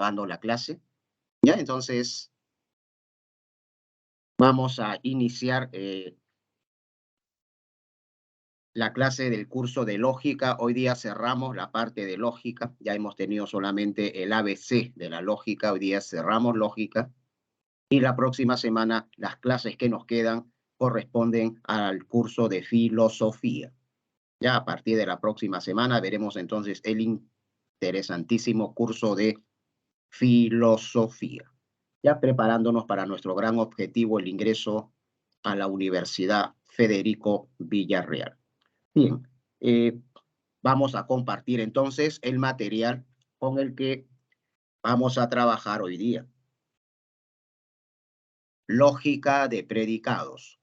dando la clase. Ya, entonces vamos a iniciar la clase del curso de lógica. Hoy día cerramos la parte de lógica. Ya hemos tenido solamente el ABC de la lógica. Hoy día cerramos lógica. Y la próxima semana las clases que nos quedan corresponden al curso de filosofía. Ya a partir de la próxima semana veremos entonces el interesantísimo curso de filosofía. Ya preparándonos para nuestro gran objetivo, el ingreso a la Universidad Federico Villarreal. Bien, vamos a compartir entonces el material con el que vamos a trabajar hoy día. Lógica de predicados,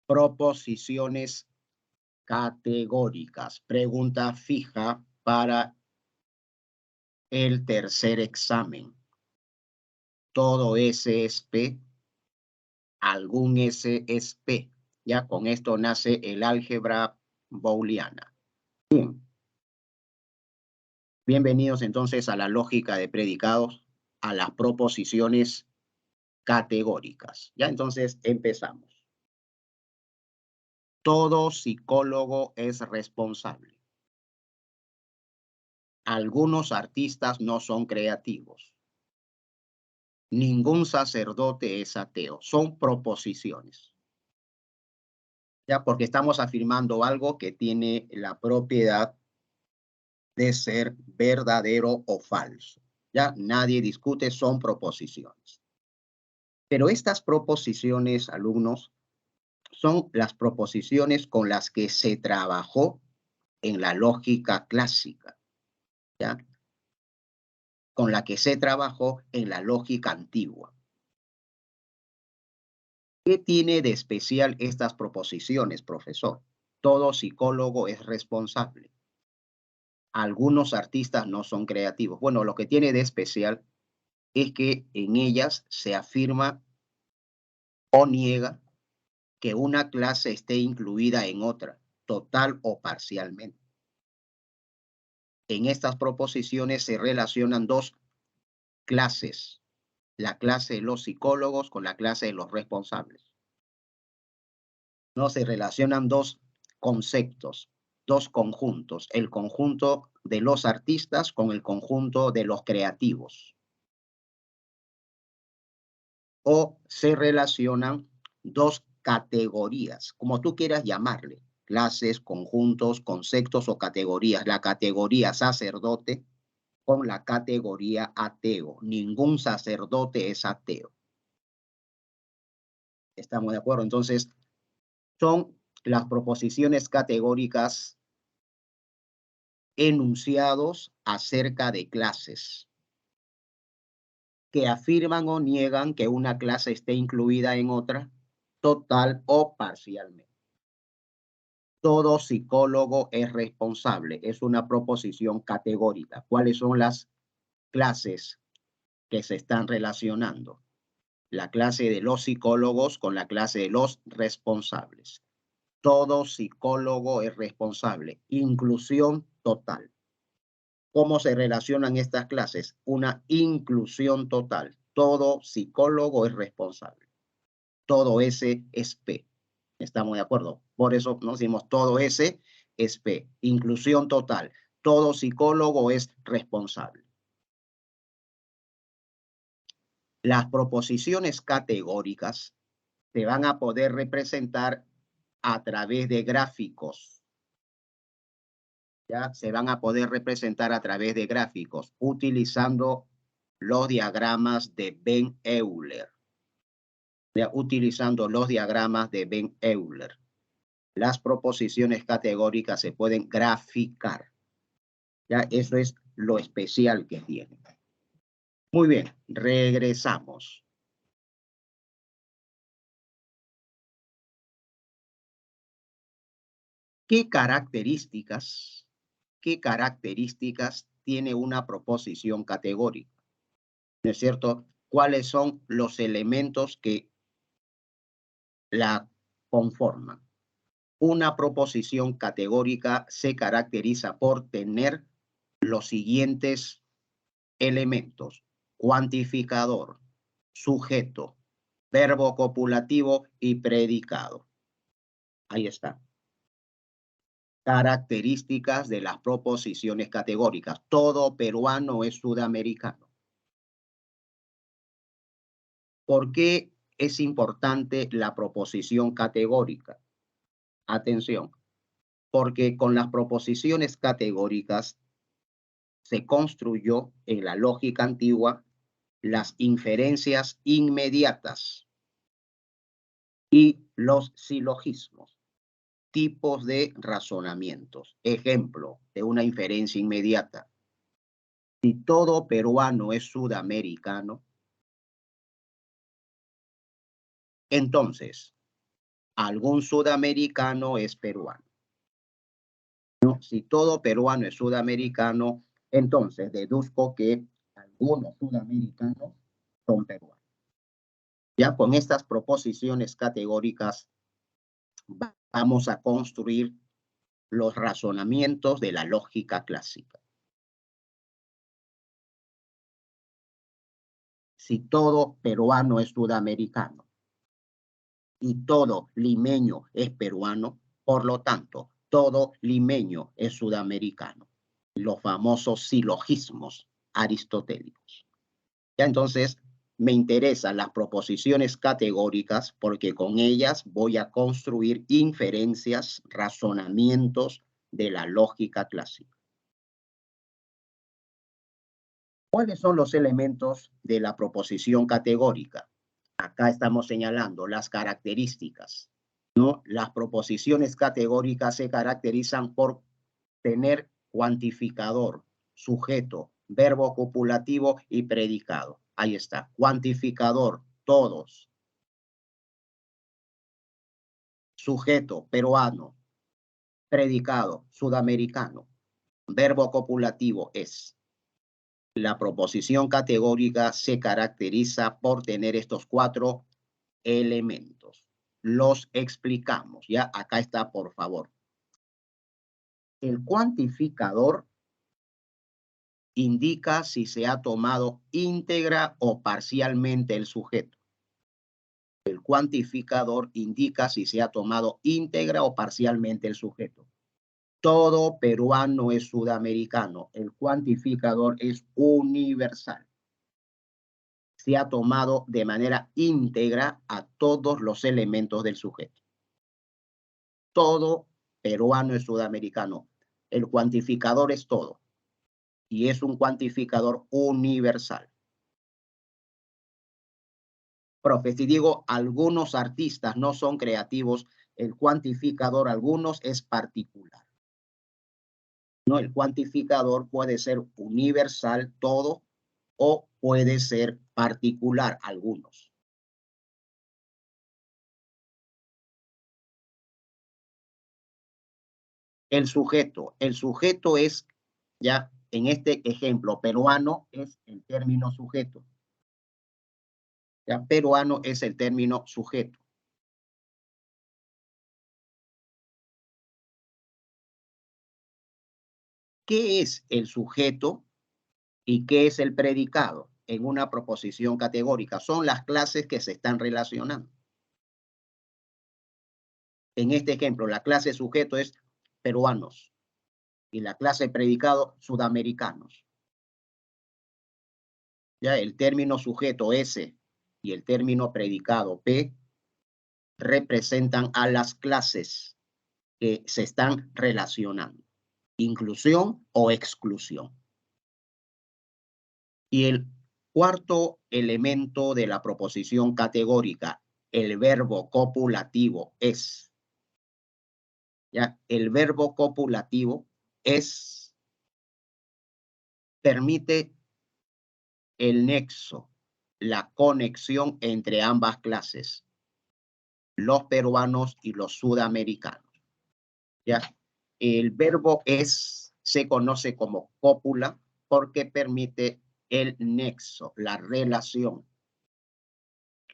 proposiciones categóricas, pregunta fija para el tercer examen. Todo S es P, algún S es P. Ya con esto nace el álgebra booleana. Bien. Bienvenidos entonces a la lógica de predicados, a las proposiciones categóricas. Ya entonces empezamos. Todo psicólogo es responsable. Algunos artistas no son creativos. Ningún sacerdote es ateo. Son proposiciones. Ya, porque estamos afirmando algo que tiene la propiedad de ser verdadero o falso. Ya nadie discute, son proposiciones. Pero estas proposiciones, alumnos, son las proposiciones con las que se trabajó en la lógica clásica, ¿ya? Con la que se trabajó en la lógica antigua. ¿Qué tiene de especial estas proposiciones, profesor? Todo psicólogo es responsable. Algunos artistas no son creativos. Bueno, lo que tiene de especial es que en ellas se afirma o niega que una clase esté incluida en otra, total o parcialmente. En estas proposiciones se relacionan dos clases, la clase de los psicólogos con la clase de los responsables. No se relacionan dos conceptos, dos conjuntos, el conjunto de los artistas con el conjunto de los creativos. O se relacionan dos categorías, como tú quieras llamarle, clases, conjuntos, conceptos o categorías. La categoría sacerdote con la categoría ateo. Ningún sacerdote es ateo. ¿Estamos de acuerdo? Entonces, son las proposiciones categóricas enunciados acerca de clases que afirman o niegan que una clase esté incluida en otra, total o parcialmente. Todo psicólogo es responsable. Es una proposición categórica. ¿Cuáles son las clases que se están relacionando? La clase de los psicólogos con la clase de los responsables. Todo psicólogo es responsable. Inclusión total. ¿Cómo se relacionan estas clases? Una inclusión total. Todo psicólogo es responsable. Todo S es P. ¿Estamos de acuerdo? Por eso nos decimos todo S es P. Inclusión total. Todo psicólogo es responsable. Las proposiciones categóricas se van a poder representar a través de gráficos. Ya se van a poder representar a través de gráficos utilizando los diagramas de Venn-Euler. Utilizando los diagramas de Venn-Euler. Las proposiciones categóricas se pueden graficar. Ya eso es lo especial que tiene. Muy bien, regresamos. ¿Qué características tiene una proposición categórica? ¿No es cierto? ¿Cuáles son los elementos que la conforman? Una proposición categórica se caracteriza por tener los siguientes elementos. cuantificador, sujeto, verbo copulativo y predicado. Ahí está. Características de las proposiciones categóricas. Todo peruano es sudamericano. ¿Por qué es importante la proposición categórica? Atención, porque con las proposiciones categóricas se construyó en la lógica antigua las inferencias inmediatas y los silogismos, tipos de razonamientos. Ejemplo de una inferencia inmediata. Si todo peruano es sudamericano, entonces algún sudamericano es peruano. ¿No? Si todo peruano es sudamericano, entonces deduzco que algunos sudamericanos son peruanos. Ya con estas proposiciones categóricas vamos a construir los razonamientos de la lógica clásica. Si todo peruano es sudamericano y todo limeño es peruano, por lo tanto, todo limeño es sudamericano. Los famosos silogismos aristotélicos. Ya entonces, me interesan las proposiciones categóricas porque con ellas voy a construir inferencias, razonamientos de la lógica clásica. ¿Cuáles son los elementos de la proposición categórica? Acá estamos señalando las características, ¿no? Las proposiciones categóricas se caracterizan por tener cuantificador, sujeto, verbo copulativo y predicado. Ahí está, cuantificador, todos. Sujeto, peruano. Predicado, sudamericano. Verbo copulativo es. La proposición categórica se caracteriza por tener estos 4 elementos. Los explicamos, ya acá está, por favor. El cuantificador indica si se ha tomado íntegra o parcialmente el sujeto. El cuantificador indica si se ha tomado íntegra o parcialmente el sujeto. Todo peruano es sudamericano. El cuantificador es universal. Se ha tomado de manera íntegra a todos los elementos del sujeto. Todo peruano es sudamericano. El cuantificador es todo. Y es un cuantificador universal. Profe, si digo algunos artistas no son creativos, el cuantificador algunos es particular. No, el cuantificador puede ser universal, todo, o puede ser particular, algunos. El sujeto es, ya en este ejemplo peruano, es el término sujeto. Ya, peruano es el término sujeto. ¿Qué es el sujeto y qué es el predicado en una proposición categórica? Son las clases que se están relacionando. En este ejemplo, la clase sujeto es peruanos y la clase predicado sudamericanos. Ya el término sujeto S y el término predicado P representan a las clases que se están relacionando. Inclusión o exclusión. Y el cuarto elemento de la proposición categórica, el verbo copulativo es. ¿Ya? El verbo copulativo es, permite el nexo, la conexión entre ambas clases, los peruanos y los sudamericanos. ¿Ya? El verbo es, se conoce como cópula porque permite el nexo, la relación,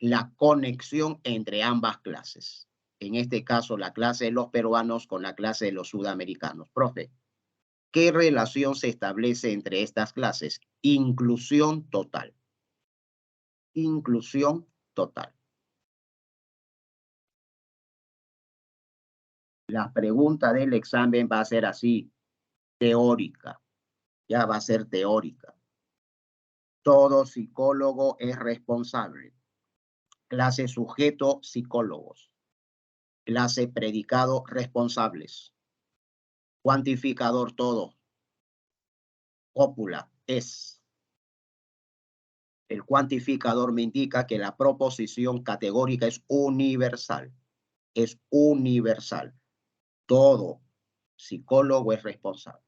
la conexión entre ambas clases. En este caso, la clase de los peruanos con la clase de los sudamericanos. Profe, ¿qué relación se establece entre estas clases? Inclusión total. inclusión total. La pregunta del examen va a ser así, teórica. Ya va a ser teórica. Todo psicólogo es responsable. Clase sujeto, psicólogos. Clase predicado, responsables. Cuantificador, todo. Cópula, es. El cuantificador me indica que la proposición categórica es universal. Es universal. Todo psicólogo es responsable.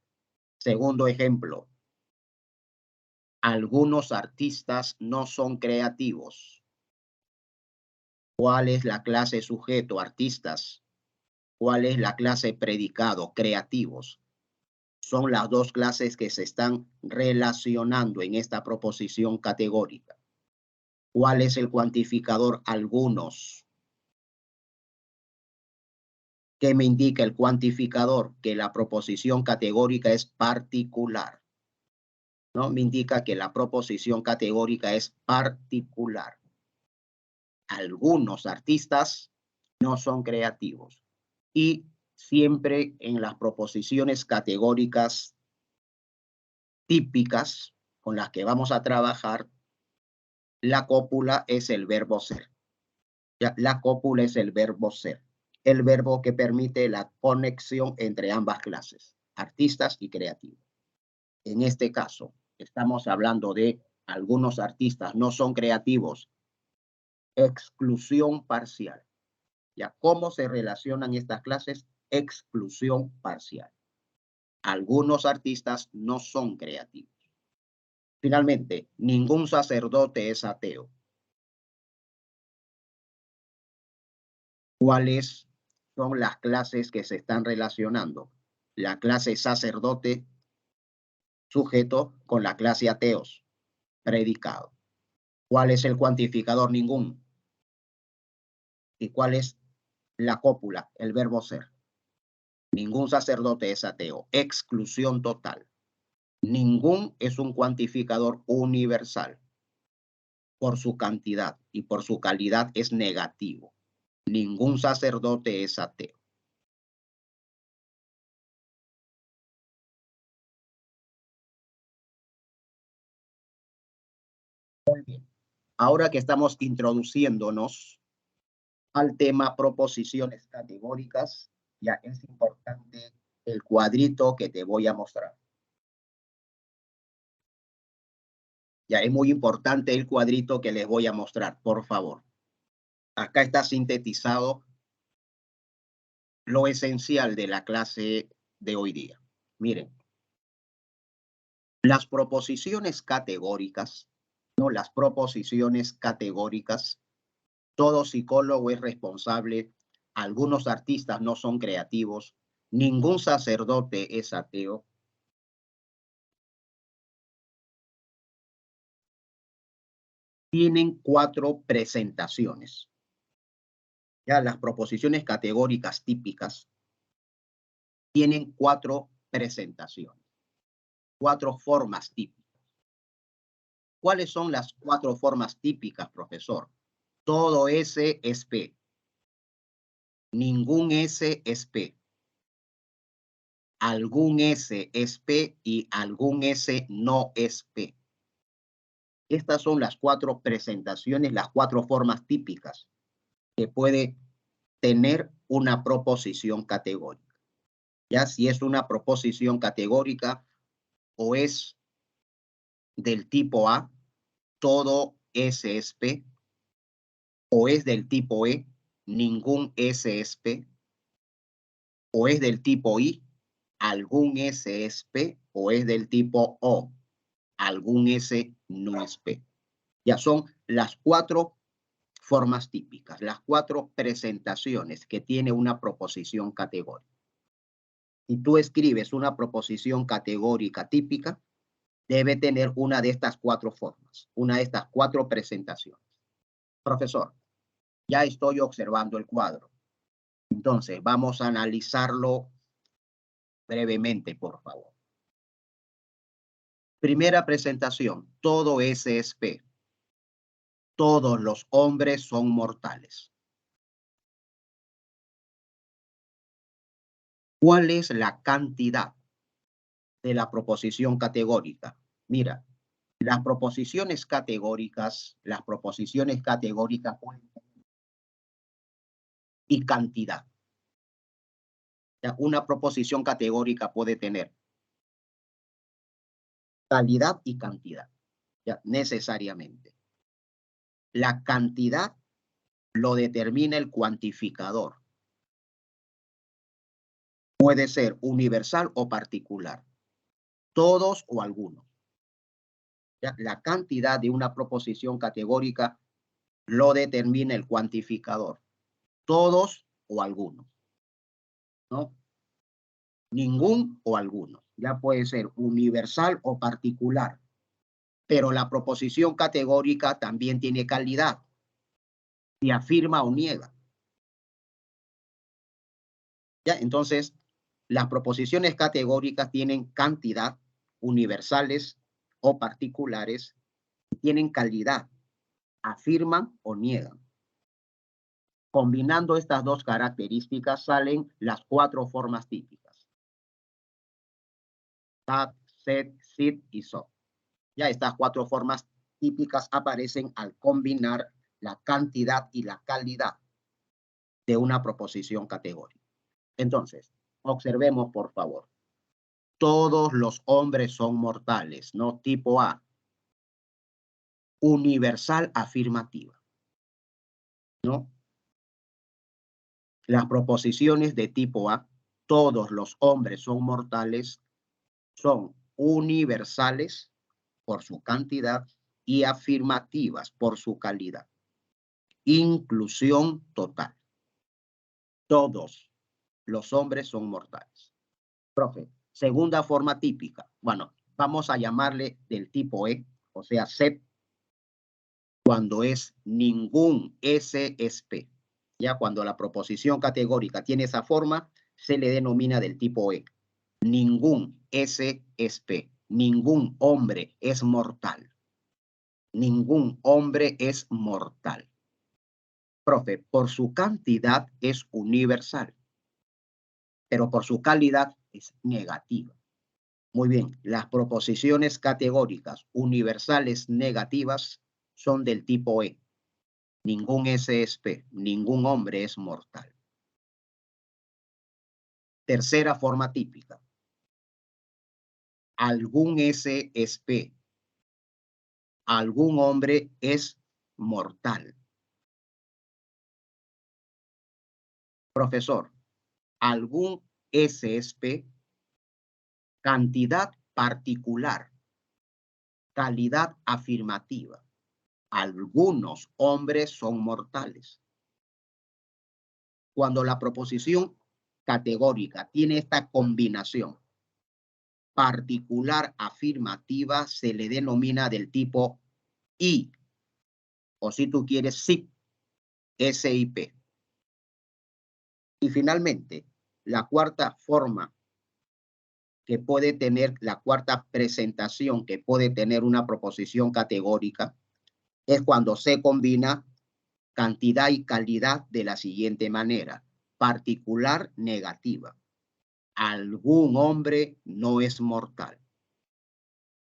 Segundo ejemplo. Algunos artistas no son creativos. ¿Cuál es la clase sujeto? Artistas. ¿Cuál es la clase predicado? Creativos. Son las dos clases que se están relacionando en esta proposición categórica. ¿Cuál es el cuantificador? Algunos. ¿Qué me indica el cuantificador? Que la proposición categórica es particular. ¿No? Me indica que la proposición categórica es particular. Algunos artistas no son creativos. Y siempre en las proposiciones categóricas típicas con las que vamos a trabajar, la cópula es el verbo ser. Ya, la cópula es el verbo ser. El verbo que permite la conexión entre ambas clases, artistas y creativos. En este caso, estamos hablando de algunos artistas no son creativos. Exclusión parcial. ¿Ya? ¿Cómo se relacionan estas clases? Exclusión parcial. Algunos artistas no son creativos. Finalmente, ningún sacerdote es ateo. ¿Cuáles son las clases que se están relacionando? La clase sacerdote, sujeto, con la clase ateos, predicado. ¿Cuál es el cuantificador? Ningún. ¿Y cuál es la cópula? El verbo ser. Ningún sacerdote es ateo. Exclusión total. Ningún es un cuantificador universal. Por su cantidad y por su calidad es negativo. Ningún sacerdote es ateo. Muy bien. Ahora que estamos introduciéndonos al tema proposiciones categóricas, ya es importante el cuadrito que te voy a mostrar. Ya es muy importante el cuadrito que les voy a mostrar, por favor. Acá está sintetizado lo esencial de la clase de hoy día. Miren, las proposiciones categóricas, ¿no? Las proposiciones categóricas, todo psicólogo es responsable, algunos artistas no son creativos, ningún sacerdote es ateo. Tienen 4 presentaciones. Ya las proposiciones categóricas típicas tienen 4 presentaciones, 4 formas típicas. ¿Cuáles son las 4 formas típicas, profesor? Todo S es P. Ningún S es P. Algún S es P y algún S no es P. Estas son las 4 presentaciones, las 4 formas típicas que puede tener una proposición categórica. Ya si es una proposición categórica o es del tipo A, todo S es P, o es del tipo E, ningún S es P, o es del tipo I, algún S es P, o es del tipo O, algún S no es P. Ya son las 4 formas típicas, las 4 presentaciones que tiene una proposición categórica. Si tú escribes una proposición categórica típica, debe tener una de estas 4 formas, una de estas 4 presentaciones. Profesor, ya estoy observando el cuadro. Entonces, vamos a analizarlo brevemente, por favor. Primera presentación, todo S es P. todos los hombres son mortales. ¿Cuál es la cantidad de la proposición categórica? Mira, las proposiciones categóricas pueden tener y cantidad. Ya, una proposición categórica puede tener calidad y cantidad, ya, necesariamente. La cantidad lo determina el cuantificador. Puede ser universal o particular, todos o algunos. Ya, la cantidad de una proposición categórica lo determina el cuantificador, todos o algunos, ¿no? Ningún o algunos. Ya puede ser universal o particular, pero la proposición categórica también tiene calidad, y afirma o niega. Ya, entonces, las proposiciones categóricas tienen cantidad, universales o particulares, y tienen calidad, afirman o niegan. Combinando estas dos características salen las 4 formas típicas: that, said, sit y so. Ya estas 4 formas típicas aparecen al combinar la cantidad y la calidad de una proposición categórica. Entonces, observemos por favor. Todos los hombres son mortales, ¿no? Tipo A. Universal afirmativa, ¿no? Las proposiciones de tipo A, todos los hombres son mortales, son universales por su cantidad y afirmativas por su calidad. Inclusión total. Todos los hombres son mortales. Profe, segunda forma típica. Bueno, vamos a llamarle del tipo E, o sea, C, cuando es ningún, S es P. Ya cuando la proposición categórica tiene esa forma, se le denomina del tipo E. Ningún, S es P. Ningún hombre es mortal. Ningún hombre es mortal. Profe, por su cantidad es universal, pero por su calidad es negativa. Muy bien, las proposiciones categóricas universales negativas son del tipo E. Ningún S es P, ningún hombre es mortal. Tercera forma típica. Algún S es P. Algún hombre es mortal. Profesor, algún S es P, cantidad particular, calidad afirmativa. Algunos hombres son mortales. Cuando la proposición categórica tiene esta combinación particular afirmativa, se le denomina del tipo I, o si tú quieres, SIP, SIP. Y finalmente, la cuarta forma que puede tener, la cuarta presentación que puede tener una proposición categórica es cuando se combina cantidad y calidad de la siguiente manera: particular negativa. Algún hombre no es mortal.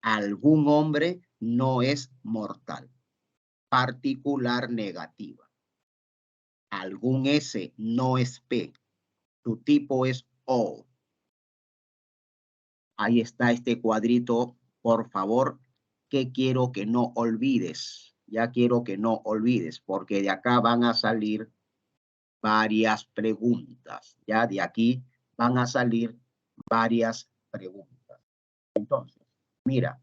Algún hombre no es mortal. Particular negativa. Algún S no es P. Su tipo es O. Ahí está este cuadrito, por favor, que quiero que no olvides. Ya quiero que no olvides, porque de acá van a salir varias preguntas. Ya de aquí van a salir varias preguntas. Entonces, mira.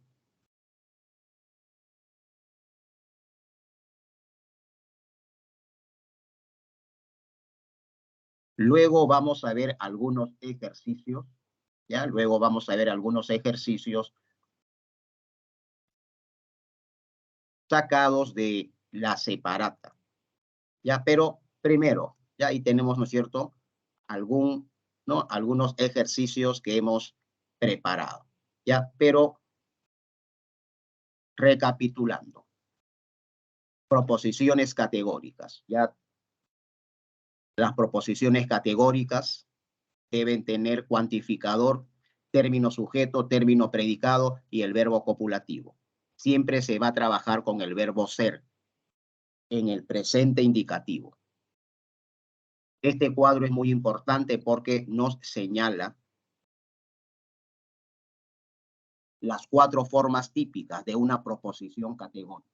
Luego vamos a ver algunos ejercicios. Ya, luego vamos a ver algunos ejercicios sacados de la separata. Ya, pero primero, ya ahí tenemos, ¿no es cierto?, algunos ejercicios que hemos preparado. Ya, pero recapitulando. proposiciones categóricas. Ya las proposiciones categóricas deben tener cuantificador, término sujeto, término predicado y el verbo copulativo. Siempre se va a trabajar con el verbo ser en el presente indicativo. Este cuadro es muy importante porque nos señala las 4 formas típicas de una proposición categórica.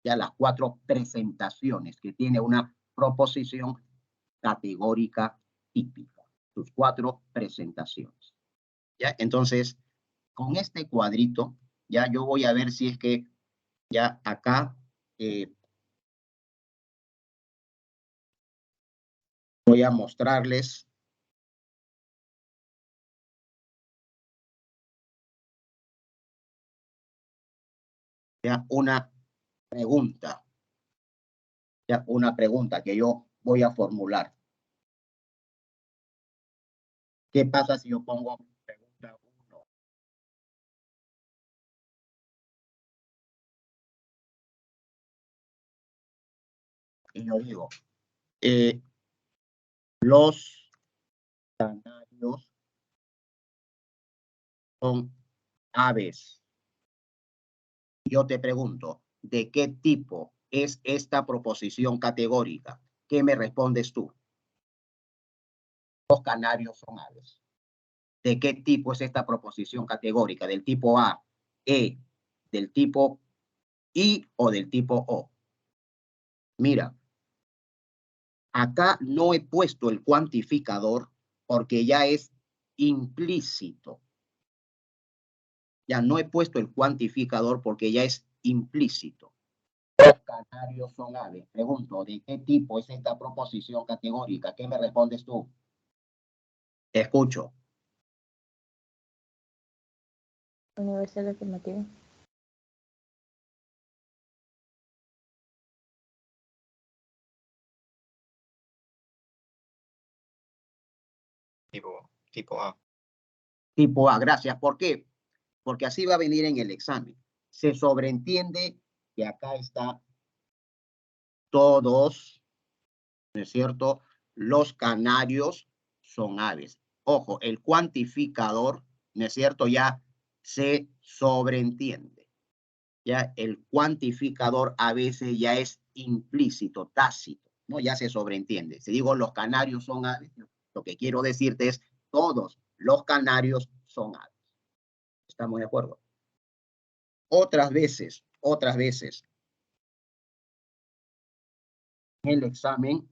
Ya las 4 presentaciones que tiene una proposición categórica típica. Sus 4 presentaciones. ¿Ya? Entonces, con este cuadrito, ya yo voy a ver si es que ya acá voy a mostrarles ya una pregunta que yo voy a formular. ¿Qué pasa si yo pongo pregunta 1? Y yo digo, los canarios son aves. Yo te pregunto, ¿de qué tipo es esta proposición categórica? ¿Qué me respondes tú? Los canarios son aves. ¿De qué tipo es esta proposición categórica? ¿Del tipo A, E, del tipo I o del tipo O? Mira, acá no he puesto el cuantificador porque ya es implícito. Ya no he puesto el cuantificador porque ya es implícito. Los canarios son aves. Pregunto, ¿de qué tipo es esta proposición categórica? ¿Qué me respondes tú? Escucho. Universal afirmativo. Tipo A. Tipo A, gracias. ¿Por qué? Porque así va a venir en el examen. Se sobreentiende que acá está todos, ¿no es cierto? Los canarios son aves. Ojo, el cuantificador, ¿no es cierto? Ya se sobreentiende. Ya el cuantificador a veces ya es implícito, tácito, ¿no? Ya se sobreentiende. Si digo los canarios son aves, lo que quiero decirte es todos los canarios son aves. ¿Estamos de acuerdo? Otras veces, el examen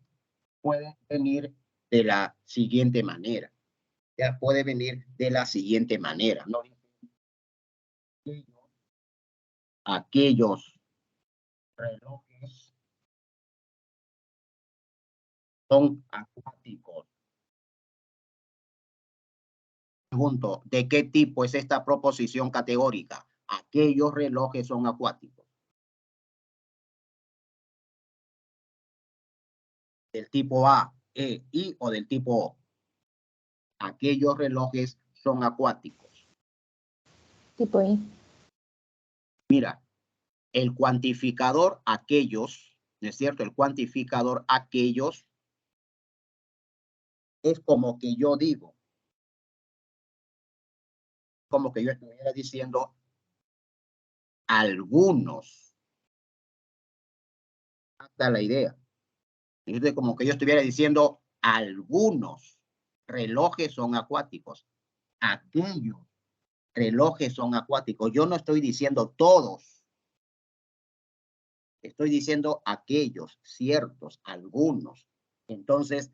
puede venir de la siguiente manera. Ya puede venir de la siguiente manera, ¿no? Aquellos relojes son acuáticos. Pregunto, ¿de qué tipo es esta proposición categórica? Aquellos relojes son acuáticos. Del tipo A, E, I o del tipo O. Aquellos relojes son acuáticos. Tipo I. Mira, el cuantificador aquellos, ¿no es cierto? El cuantificador aquellos es como que yo digo, como que yo estuviera diciendo algunos. Hasta la idea. Es como que yo estuviera diciendo algunos relojes son acuáticos. Aquellos relojes son acuáticos. Yo no estoy diciendo todos. Estoy diciendo aquellos, ciertos, algunos. Entonces,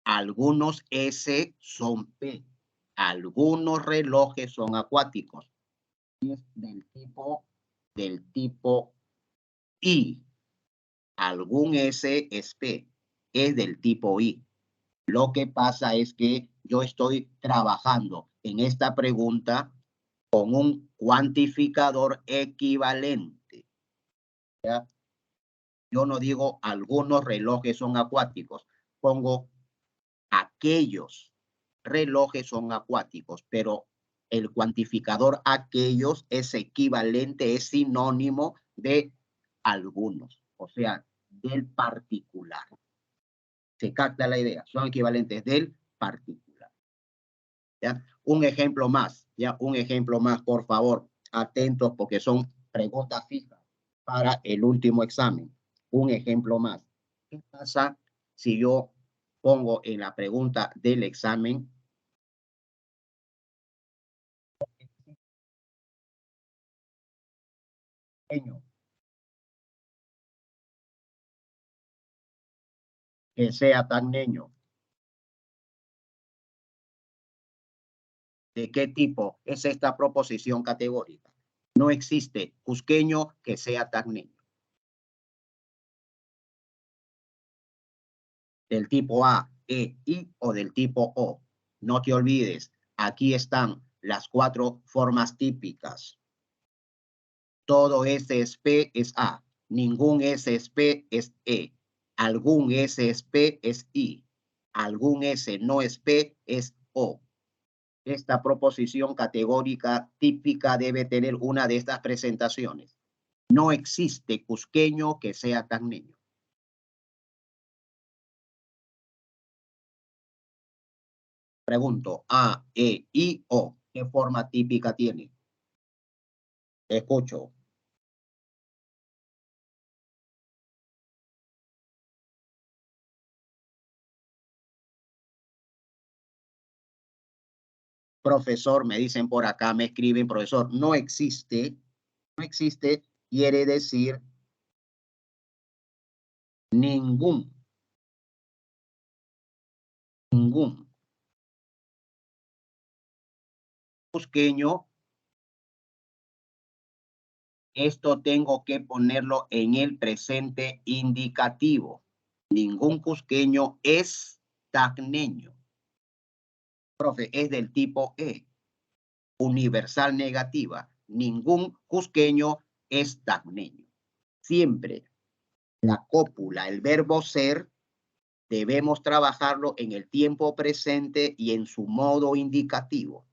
algunos S son P. Algunos relojes son acuáticos. Es del tipo I. Algún S es P. Es del tipo I. Lo que pasa es que yo estoy trabajando en esta pregunta con un cuantificador equivalente. ¿Ya? Yo no digo algunos relojes son acuáticos, pongo aquellos relojes son acuáticos, pero el cuantificador aquellos es equivalente, es sinónimo de algunos, o sea, del particular. Se capta la idea, son equivalentes del particular. ¿Ya? Un ejemplo más, por favor, atentos porque son preguntas fijas para el último examen. Un ejemplo más. ¿Qué pasa si yo pongo en la pregunta del examen que sea tan niño? ¿De qué tipo es esta proposición categórica? No existe cusqueño que sea tacneño. Del tipo A, E, I o del tipo O. No te olvides, aquí están las 4 formas típicas. Todo S es P es A. Ningún S es P es E. Algún S es P es I. Algún S no es P es O. Esta proposición categórica típica debe tener una de estas presentaciones. No existe cusqueño que sea tacneño. Pregunto, A, E, I, O. ¿Qué forma típica tiene? Escucho. Profesor, me dicen por acá, me escriben, profesor, no existe, quiere decir ningún. Cusqueño, esto tengo que ponerlo en el presente indicativo. Ningún cusqueño es tacneño. Profe, es del tipo E. Universal negativa. Ningún cusqueño es tacneño. Siempre la cópula, el verbo ser, debemos trabajarlo en el tiempo presente y en su modo indicativo.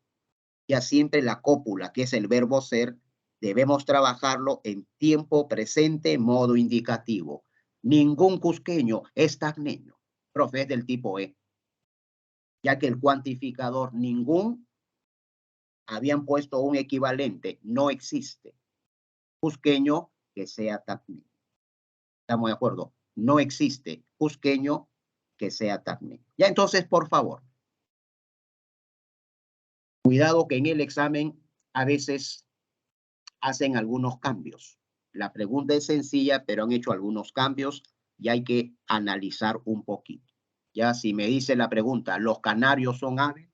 Ya siempre la cópula, que es el verbo ser, debemos trabajarlo en tiempo presente, modo indicativo. Ningún cusqueño es tacneño. Profe, es del tipo E. Ya que el cuantificador ningún habían puesto un equivalente, no existe cusqueño que sea tacneño. ¿Estamos de acuerdo? No existe cusqueño que sea tacneño. Ya entonces, por favor, cuidado que en el examen a veces hacen algunos cambios. La pregunta es sencilla, pero han hecho algunos cambios y hay que analizar un poquito. Ya si me dice la pregunta, ¿los canarios son aves?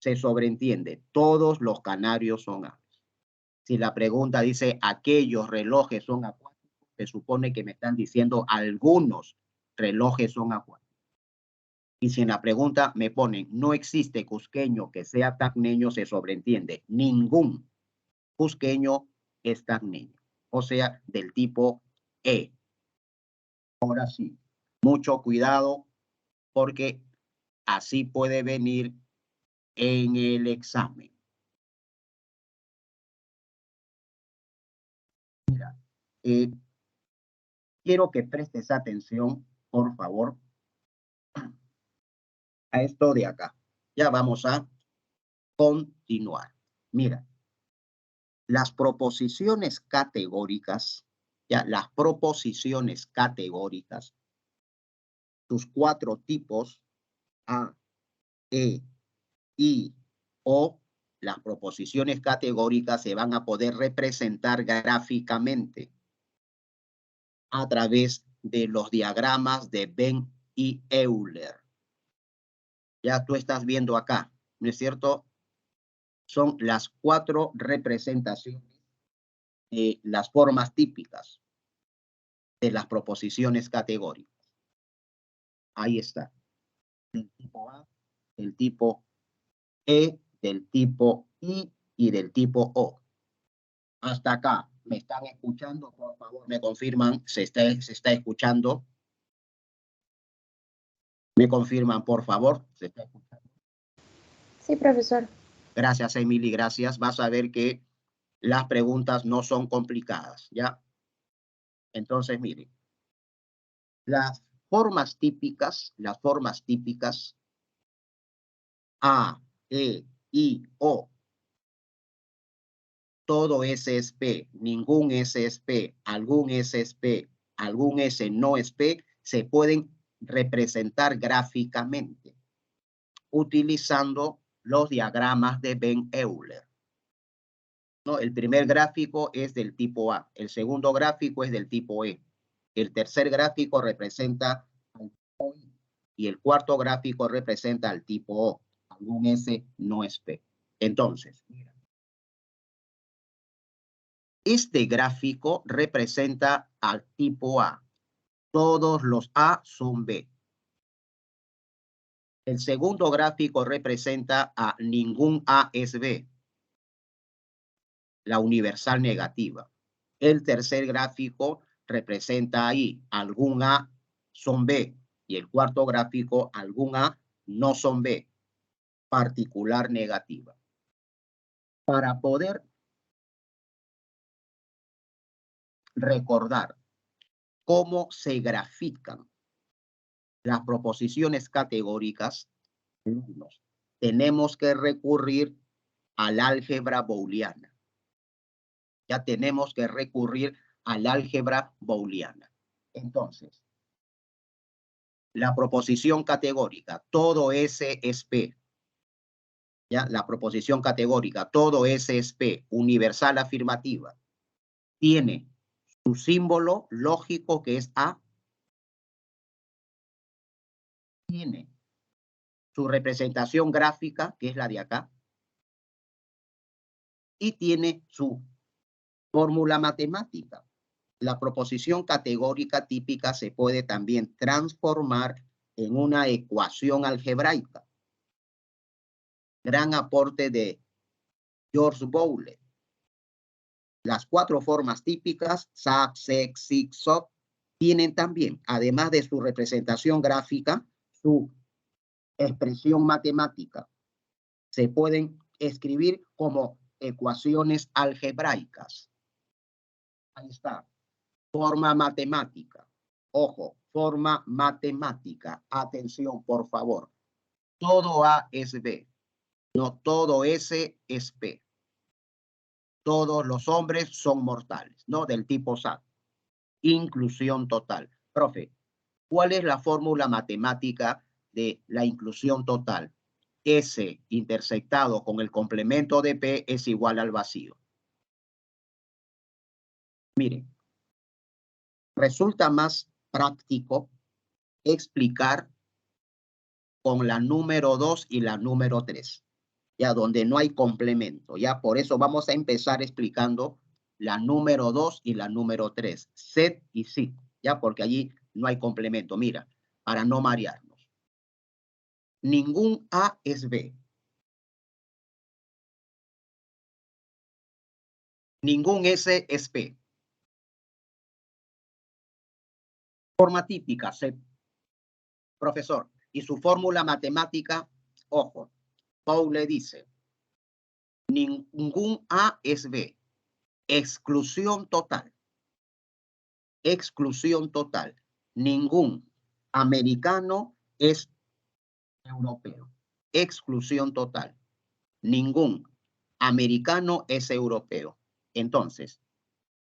Se sobreentiende, todos los canarios son aves. Si la pregunta dice, ¿aquellos relojes son acuáticos? Se supone que me están diciendo algunos relojes son acuáticos. Y si en la pregunta me ponen, no existe cusqueño que sea tacneño, se sobreentiende, ningún cusqueño es tacneño. O sea, del tipo E. Ahora sí, mucho cuidado porque así puede venir en el examen. Mira, quiero que prestes atención, por favor, a esto de acá. Ya vamos a continuar. Mira, las proposiciones categóricas, ya las proposiciones categóricas, sus 4 tipos, A, E, I, O, las proposiciones categóricas se van a poder representar gráficamente a través de los diagramas de Venn y Euler. Ya tú estás viendo acá, ¿no es cierto? Son las 4 representaciones de las formas típicas de las proposiciones categóricas. Ahí está. El tipo A, el tipo E, del tipo I y del tipo O. Hasta acá, ¿me están escuchando? Por favor, me confirman, se está escuchando. Me confirman, por favor, se está escuchando. Sí, profesor. Gracias, Emily, gracias. Vas a ver que las preguntas no son complicadas, ¿ya? Entonces, miren, las formas típicas, A, E, I, O, todo S es P, ningún S es P, algún S es P, algún S no es P, se pueden representar gráficamente utilizando los diagramas de Venn-Euler. ¿No? El primer gráfico es del tipo A, el segundo gráfico es del tipo E, el tercer gráfico representa al tipo I y el cuarto gráfico representa al tipo O. Algún S no es P. Entonces, mira, este gráfico representa al tipo A. Todos los A son B. El segundo gráfico representa a ningún A es B, la universal negativa. El tercer gráfico representa ahí algún A son B y el cuarto gráfico algún A no son B, particular negativa. Para poder recordar cómo se grafican las proposiciones categóricas, tenemos que recurrir al álgebra booleana. Ya tenemos que recurrir al álgebra booleana. Entonces, la proposición categórica, todo S es P. Ya, la proposición categórica, todo S es P, universal afirmativa, tiene su símbolo lógico que es A, tiene su representación gráfica, que es la de acá, y tiene su fórmula matemática. La proposición categórica típica se puede también transformar en una ecuación algebraica. Gran aporte de George Boole. Las cuatro formas típicas, SAP, SEC, SIG, SOP, tienen también, además de su representación gráfica, su expresión matemática. Se pueden escribir como ecuaciones algebraicas. Ahí está. Forma matemática. Ojo, forma matemática. Atención, por favor. Todo A es B. No todo S es P. Todos los hombres son mortales, ¿no? Del tipo SAT. Inclusión total. Profe, ¿cuál es la fórmula matemática de la inclusión total? S intersectado con el complemento de P es igual al vacío. Miren, resulta más práctico explicar con la número 2 y la número 3, ya donde no hay complemento. Ya por eso vamos a empezar explicando la número 2 y la número 3, set y SIG, ya porque allí no hay complemento. Mira, para no marearnos. Ningún A es B. Ningún S es P. Forma típica, set. Profesor, y su fórmula matemática, ojo, Boole dice, ningún A es B. Exclusión total. Exclusión total. Ningún americano es europeo. Exclusión total. Ningún americano es europeo. Entonces,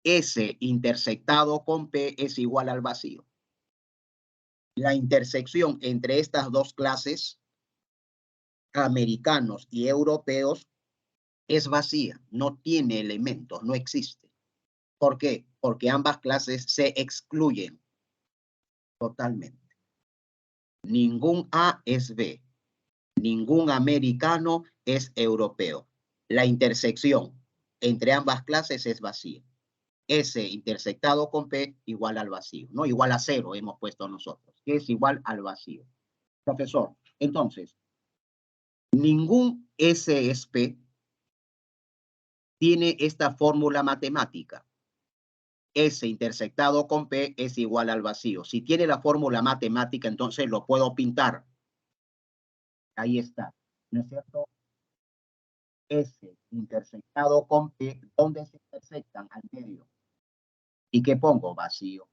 S intersectado con P es igual al vacío. La intersección entre estas dos clases, americanos y europeos, es vacía, no tiene elementos, no existe. ¿Por qué? Porque ambas clases se excluyen totalmente. Ningún A es B. Ningún americano es europeo. La intersección entre ambas clases es vacía. S intersectado con P igual al vacío, ¿no? Igual a 0 hemos puesto nosotros, que es igual al vacío. Profesor, entonces, ningún S es P tiene esta fórmula matemática. S intersectado con P es igual al vacío. Si tiene la fórmula matemática, entonces lo puedo pintar. Ahí está, ¿no es cierto? S intersectado con P, ¿dónde se intersectan? Al medio. ¿Y qué pongo? Vacío.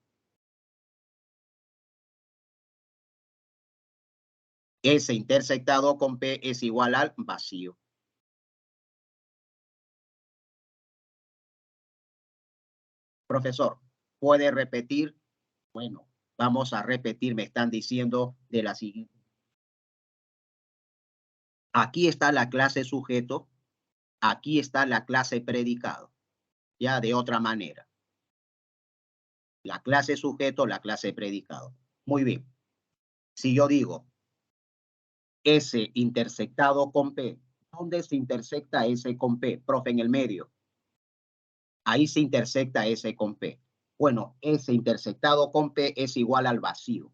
S intersectado con P es igual al vacío. Profesor, ¿puede repetir? Bueno, vamos a repetir, me están diciendo de la siguiente. Aquí está la clase sujeto, aquí está la clase predicado, ya de otra manera. La clase sujeto, la clase predicado. Muy bien. Si yo digo S intersectado con P, ¿dónde se intersecta S con P? Profe, en el medio. Ahí se intersecta S con P. Bueno, S intersectado con P es igual al vacío.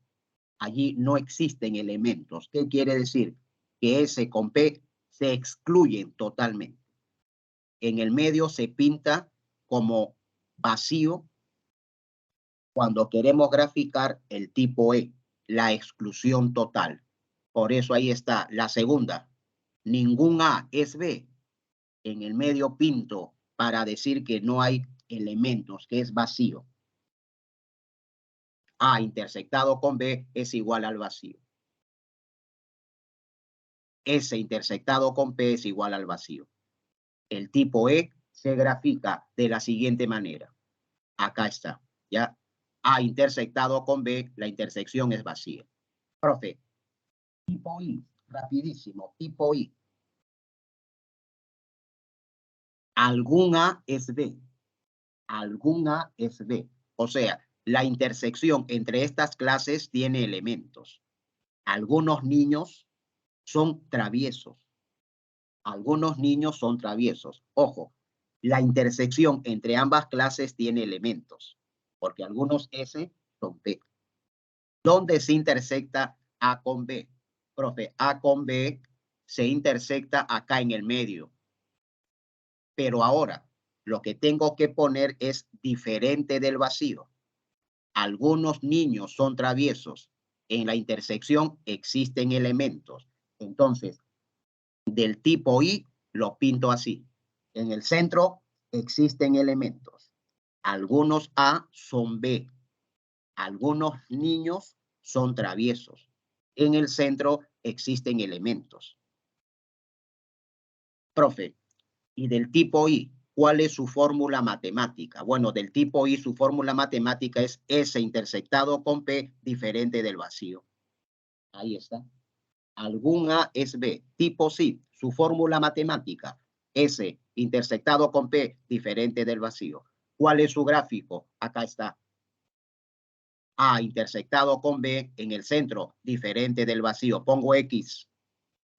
Allí no existen elementos. ¿Qué quiere decir? Que S con P se excluyen totalmente. En el medio se pinta como vacío cuando queremos graficar el tipo E, la exclusión total. Por eso ahí está la segunda. Ningún A es B. En el medio pinto para decir que no hay elementos, que es vacío. A intersectado con B es igual al vacío. S intersectado con P es igual al vacío. El tipo E se grafica de la siguiente manera. Acá está, ¿ya? A intersectado con B, la intersección es vacía. Profe, tipo I, rapidísimo, tipo I. Algún A es B. Algún A es B. O sea, la intersección entre estas clases tiene elementos. Algunos niños son traviesos. Algunos niños son traviesos. Ojo, la intersección entre ambas clases tiene elementos, porque algunos S son B. ¿Dónde se intersecta A con B? Profe, A con B se intersecta acá en el medio. Pero ahora, lo que tengo que poner es diferente del vacío. Algunos niños son traviesos. En la intersección existen elementos. Entonces, del tipo I lo pinto así. En el centro existen elementos. Algunos A son B. Algunos niños son traviesos. En el centro existen elementos. Profe, y del tipo I, ¿cuál es su fórmula matemática? Bueno, del tipo I su fórmula matemática es S intersectado con P diferente del vacío. Ahí está. Algún A es B. Tipo sí, su fórmula matemática, S intersectado con P diferente del vacío. ¿Cuál es su gráfico? Acá está. A intersectado con B en el centro, diferente del vacío. Pongo X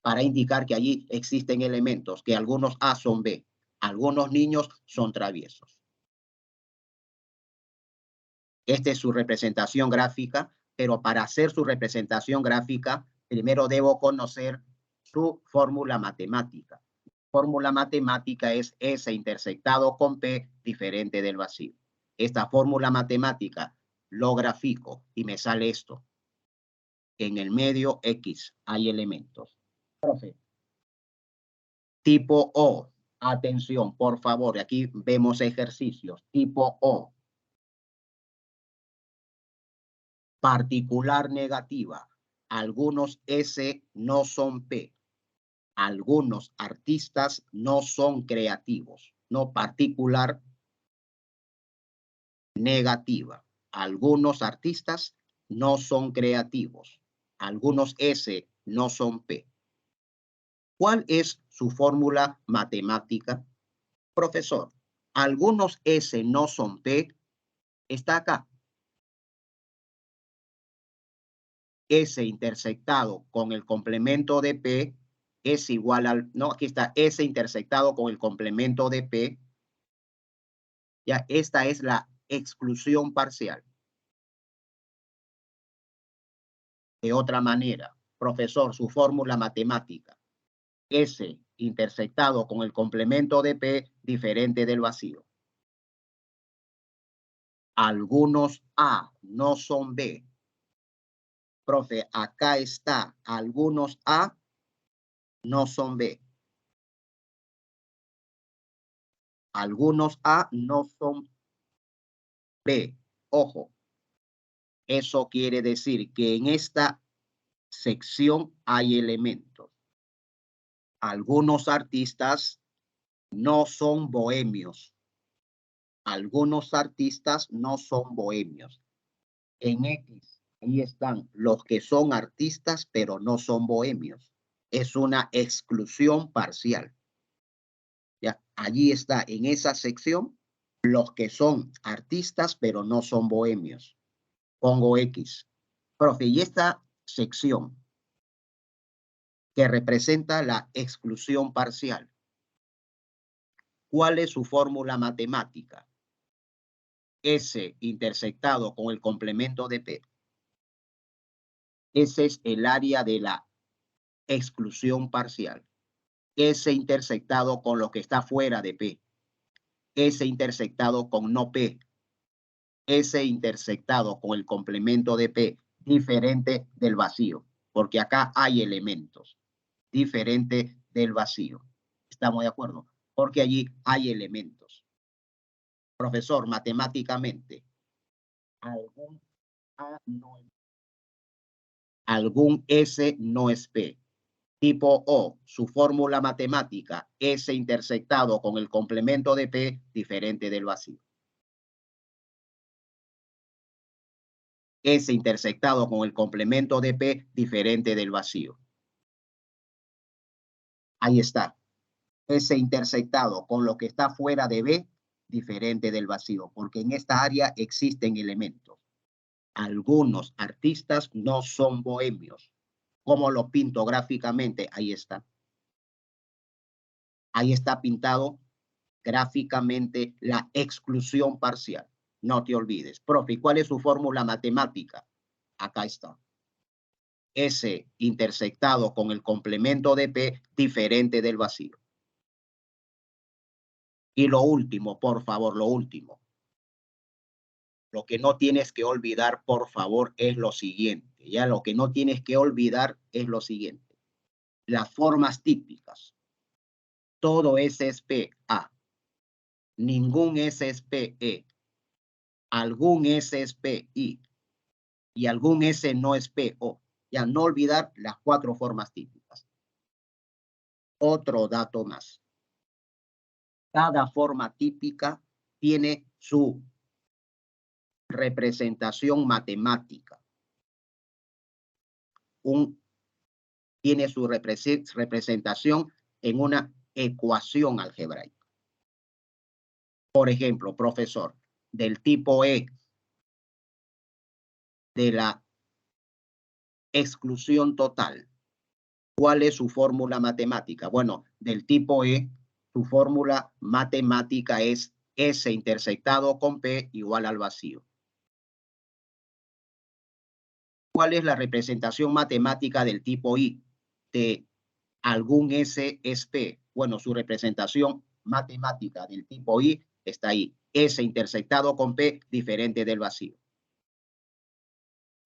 para indicar que allí existen elementos, que algunos A son B. Algunos niños son traviesos. Esta es su representación gráfica, pero para hacer su representación gráfica, primero debo conocer su fórmula matemática. Fórmula matemática es S intersectado con P diferente del vacío. Esta fórmula matemática lo grafico y me sale esto. En el medio X hay elementos. Profe. Tipo O. Atención, por favor. Aquí vemos ejercicios. Tipo O. Particular negativa. Algunos S no son P. Algunos artistas no son creativos. No particular negativa. Algunos artistas no son creativos. Algunos S no son P. ¿Cuál es su fórmula matemática? Profesor, algunos S no son P. Está acá. S intersectado con el complemento de P es igual al... No, aquí está S intersectado con el complemento de P. Ya, esta es la exclusión parcial. De otra manera, profesor, su fórmula matemática. S intersectado con el complemento de P diferente del vacío. Algunos A no son B. Profe, acá está. Algunos A no son B. Algunos A no son B. Ojo, eso quiere decir que en esta sección hay elementos. Algunos artistas no son bohemios. Algunos artistas no son bohemios. En X, ahí están los que son artistas, pero no son bohemios. Es una exclusión parcial. Ya, allí está, en esa sección, los que son artistas, pero no son bohemios. Pongo X. Profe, y esta sección que representa la exclusión parcial, ¿cuál es su fórmula matemática? S intersectado con el complemento de P. Ese es el área de la exclusión parcial. S intersectado con lo que está fuera de P. S intersectado con no P. S intersectado con el complemento de P, diferente del vacío, porque acá hay elementos, diferente del vacío. ¿Estamos de acuerdo? Porque allí hay elementos. Profesor, matemáticamente, algún A no es, algún S no es P. Tipo O, su fórmula matemática, S intersectado con el complemento de P, diferente del vacío. S intersectado con el complemento de P, diferente del vacío. Ahí está. S intersectado con lo que está fuera de B, diferente del vacío, porque en esta área existen elementos. Algunos artistas no son bohemios. ¿Cómo lo pinto gráficamente? Ahí está. Ahí está pintado gráficamente la exclusión parcial. No te olvides. Profe, ¿cuál es su fórmula matemática? Acá está. S intersectado con el complemento de P, diferente del vacío. Y lo último, por favor, lo último. Lo que no tienes que olvidar, por favor, es lo siguiente. Ya lo que no tienes que olvidar es lo siguiente. Las formas típicas. Todo S es PA. Ningún S es PE. Algún S es PI. Y algún S no es PO. Ya no olvidar las 4 formas típicas. Otro dato más. Cada forma típica tiene su representación matemática. Tiene su representación en una ecuación algebraica. Por ejemplo, profesor, del tipo E, de la exclusión total, ¿cuál es su fórmula matemática? Bueno, del tipo E, su fórmula matemática es S intersectado con P igual al vacío. ¿Cuál es la representación matemática del tipo I? De algún S es P. Bueno, su representación matemática del tipo I está ahí. S intersectado con P, diferente del vacío.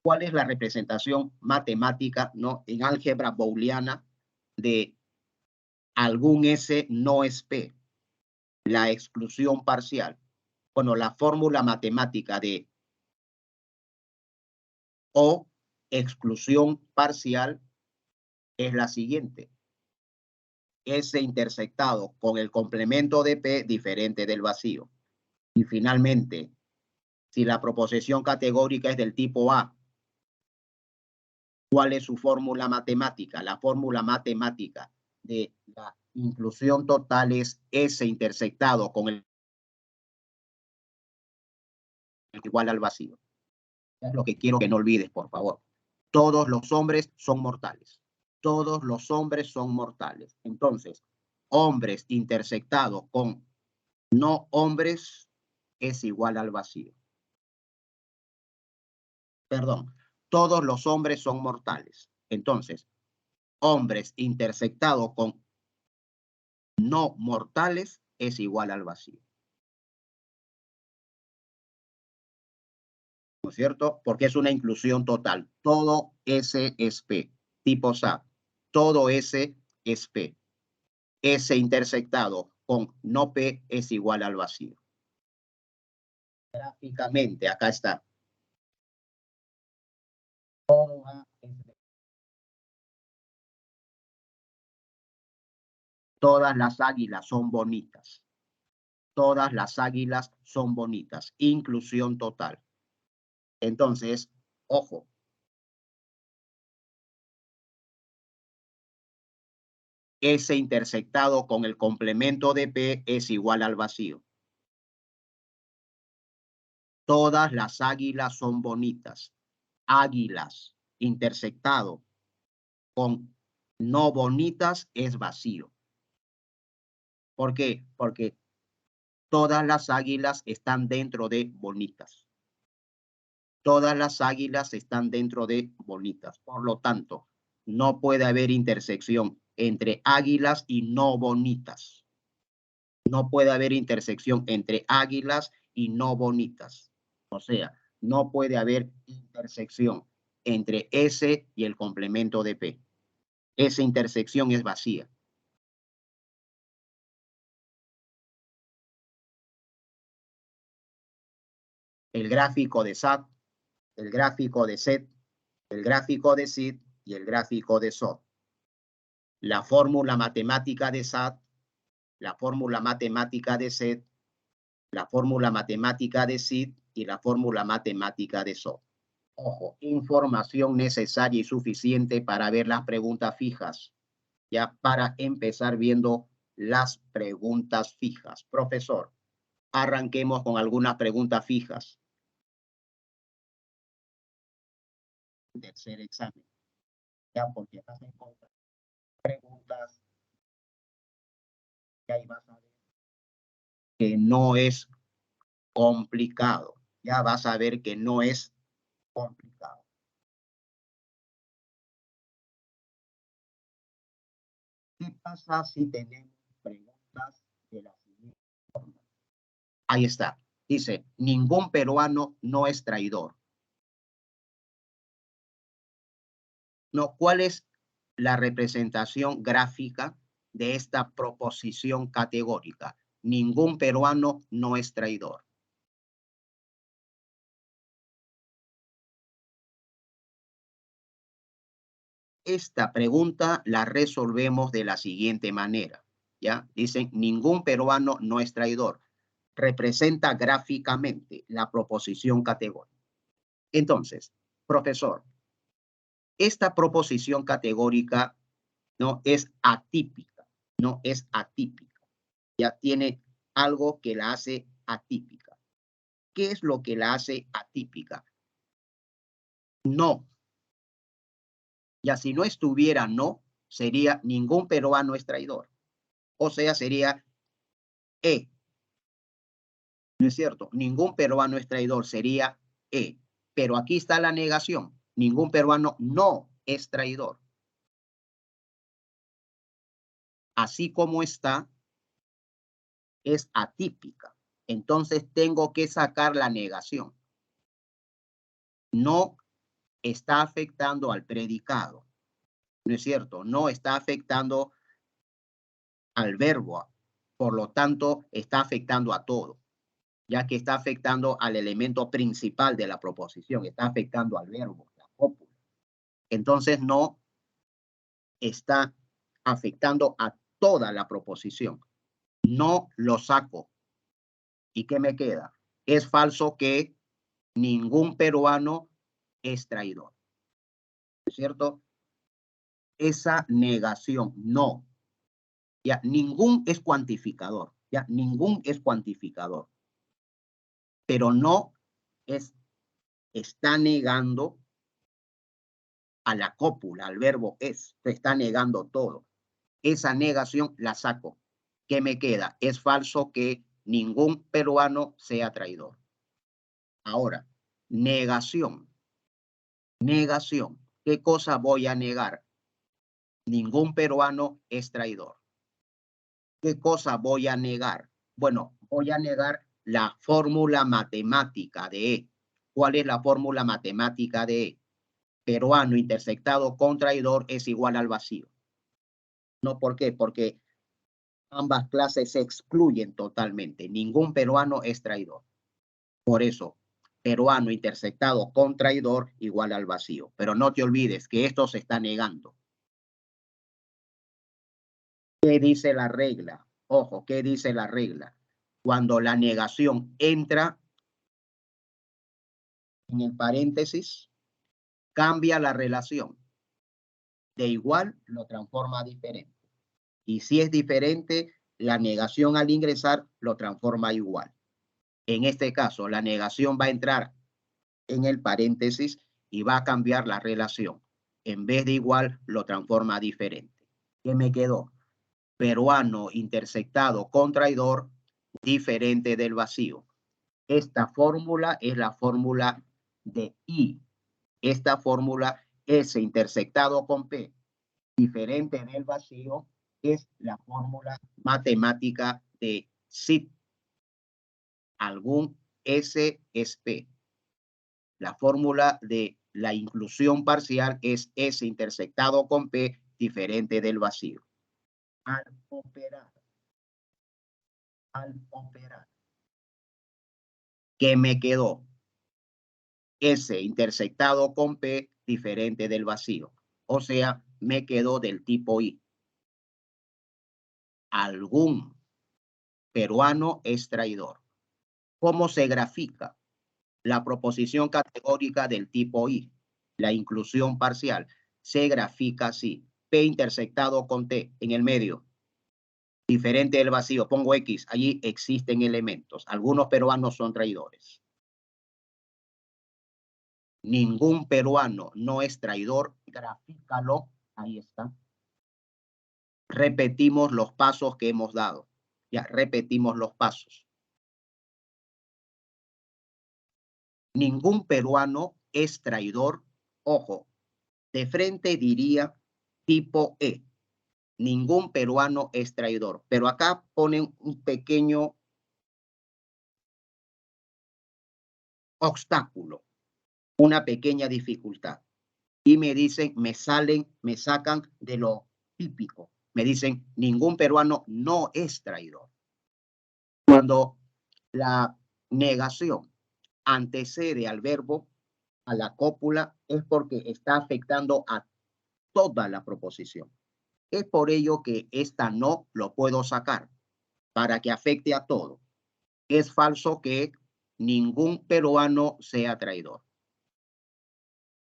¿Cuál es la representación matemática, no, en álgebra booleana de algún S no es P? La exclusión parcial. Bueno, la fórmula matemática de O, exclusión parcial, es la siguiente. S intersectado con el complemento de P, diferente del vacío. Y finalmente, si la proposición categórica es del tipo A, ¿cuál es su fórmula matemática? La fórmula matemática de la inclusión total es S intersectado con el igual al vacío. Es lo que quiero que no olvides, por favor. Todos los hombres son mortales. Todos los hombres son mortales. Entonces, hombres intersectados con no hombres es igual al vacío. Perdón, todos los hombres son mortales. Entonces, hombres intersectados con no mortales es igual al vacío. ¿No es cierto? Porque es una inclusión total. Todo S es P. Tipo SAT. Todo S es P. S intersectado con no P es igual al vacío. Gráficamente, acá está. Todo A es B. Todas las águilas son bonitas. Todas las águilas son bonitas. Inclusión total. Entonces, ojo. S intersectado con el complemento de P es igual al vacío. Todas las águilas son bonitas. Águilas intersectado con no bonitas es vacío. ¿Por qué? Porque todas las águilas están dentro de bonitas. Todas las águilas están dentro de bonitas. Por lo tanto, no puede haber intersección entre águilas y no bonitas. No puede haber intersección entre águilas y no bonitas. O sea, no puede haber intersección entre S y el complemento de P. Esa intersección es vacía. El gráfico de SAT, el gráfico de SET, el gráfico de SID y el gráfico de SOT. La fórmula matemática de SAT, la fórmula matemática de SET, la fórmula matemática de SID y la fórmula matemática de SOT. Ojo, información necesaria y suficiente para ver las preguntas fijas. Ya para empezar viendo las preguntas fijas. Profesor, arranquemos con algunas preguntas fijas. Tercer examen. Ya, porque estás en contra. Preguntas que ahí vas a ver que no es complicado. Ya vas a ver que no es complicado. ¿Qué pasa si tenemos preguntas de la siguiente forma? Ahí está. Dice, ningún peruano no es traidor. No, ¿cuál es la representación gráfica de esta proposición categórica? Ningún peruano no es traidor. Esta pregunta la resolvemos de la siguiente manera. ¿Ya? Dicen, ningún peruano no es traidor. Representa gráficamente la proposición categórica. Entonces, profesor, esta proposición categórica no es atípica, no es atípica. Ya tiene algo que la hace atípica. ¿Qué es lo que la hace atípica? No. Ya si no estuviera no, sería ningún peruano es traidor. O sea, sería E. ¿No es cierto? Ningún peruano es traidor, sería E. Pero aquí está la negación. Ningún peruano no es traidor. Así como está, es atípica. Entonces tengo que sacar la negación. No está afectando al predicado. ¿No es cierto? No está afectando al verbo. Por lo tanto, está afectando a todo, ya que está afectando al elemento principal de la proposición, está afectando al verbo, la cópula. Entonces, no está afectando a toda la proposición. No lo saco. ¿Y qué me queda? Es falso que ningún peruano es traidor. ¿Es cierto? Esa negación, no. Ya, ningún es cuantificador. Ya, ningún es cuantificador. Pero no es, está negando a la cópula, al verbo es, se está negando todo. Esa negación la saco. ¿Qué me queda? Es falso que ningún peruano sea traidor. Ahora, negación. Negación. ¿Qué cosa voy a negar? Ningún peruano es traidor. ¿Qué cosa voy a negar? Bueno, voy a negar la fórmula matemática de E. ¿Cuál es la fórmula matemática de E? Peruano intersectado con traidor es igual al vacío. No, ¿por qué? Porque ambas clases se excluyen totalmente. Ningún peruano es traidor. Por eso, peruano intersectado con traidor igual al vacío. Pero no te olvides que esto se está negando. ¿Qué dice la regla? Ojo, ¿qué dice la regla? Cuando la negación entra en el paréntesis, cambia la relación. De igual lo transforma a diferente. Y si es diferente, la negación al ingresar lo transforma a igual. En este caso, la negación va a entrar en el paréntesis y va a cambiar la relación. En vez de igual, lo transforma a diferente. ¿Qué me quedó? Peruano intersectado con traidor, diferente del vacío. Esta fórmula es la fórmula de I. Esta fórmula S intersectado con P, diferente del vacío, es la fórmula matemática de SIT. Algún S es P. La fórmula de la inclusión parcial es S intersectado con P, diferente del vacío. Al operar, ¿qué me quedó? S intersectado con P, diferente del vacío. O sea, me quedó del tipo I. Algún peruano es traidor. ¿Cómo se grafica la proposición categórica del tipo I? La inclusión parcial se grafica así. P intersectado con T en el medio. Diferente del vacío. Pongo X. Allí existen elementos. Algunos peruanos son traidores. Ningún peruano no es traidor. Grafícalo. Ahí está. Repetimos los pasos que hemos dado. Ya, repetimos los pasos. Ningún peruano es traidor. Ojo, de frente diría tipo E. Ningún peruano es traidor. Pero acá ponen un pequeño obstáculo, una pequeña dificultad. Y me dicen, me sacan de lo típico. Me dicen, ningún peruano no es traidor. Cuando la negación antecede al verbo, a la cópula, es porque está afectando a toda la proposición. Es por ello que esta no lo puedo sacar, para que afecte a todo. Es falso que ningún peruano sea traidor.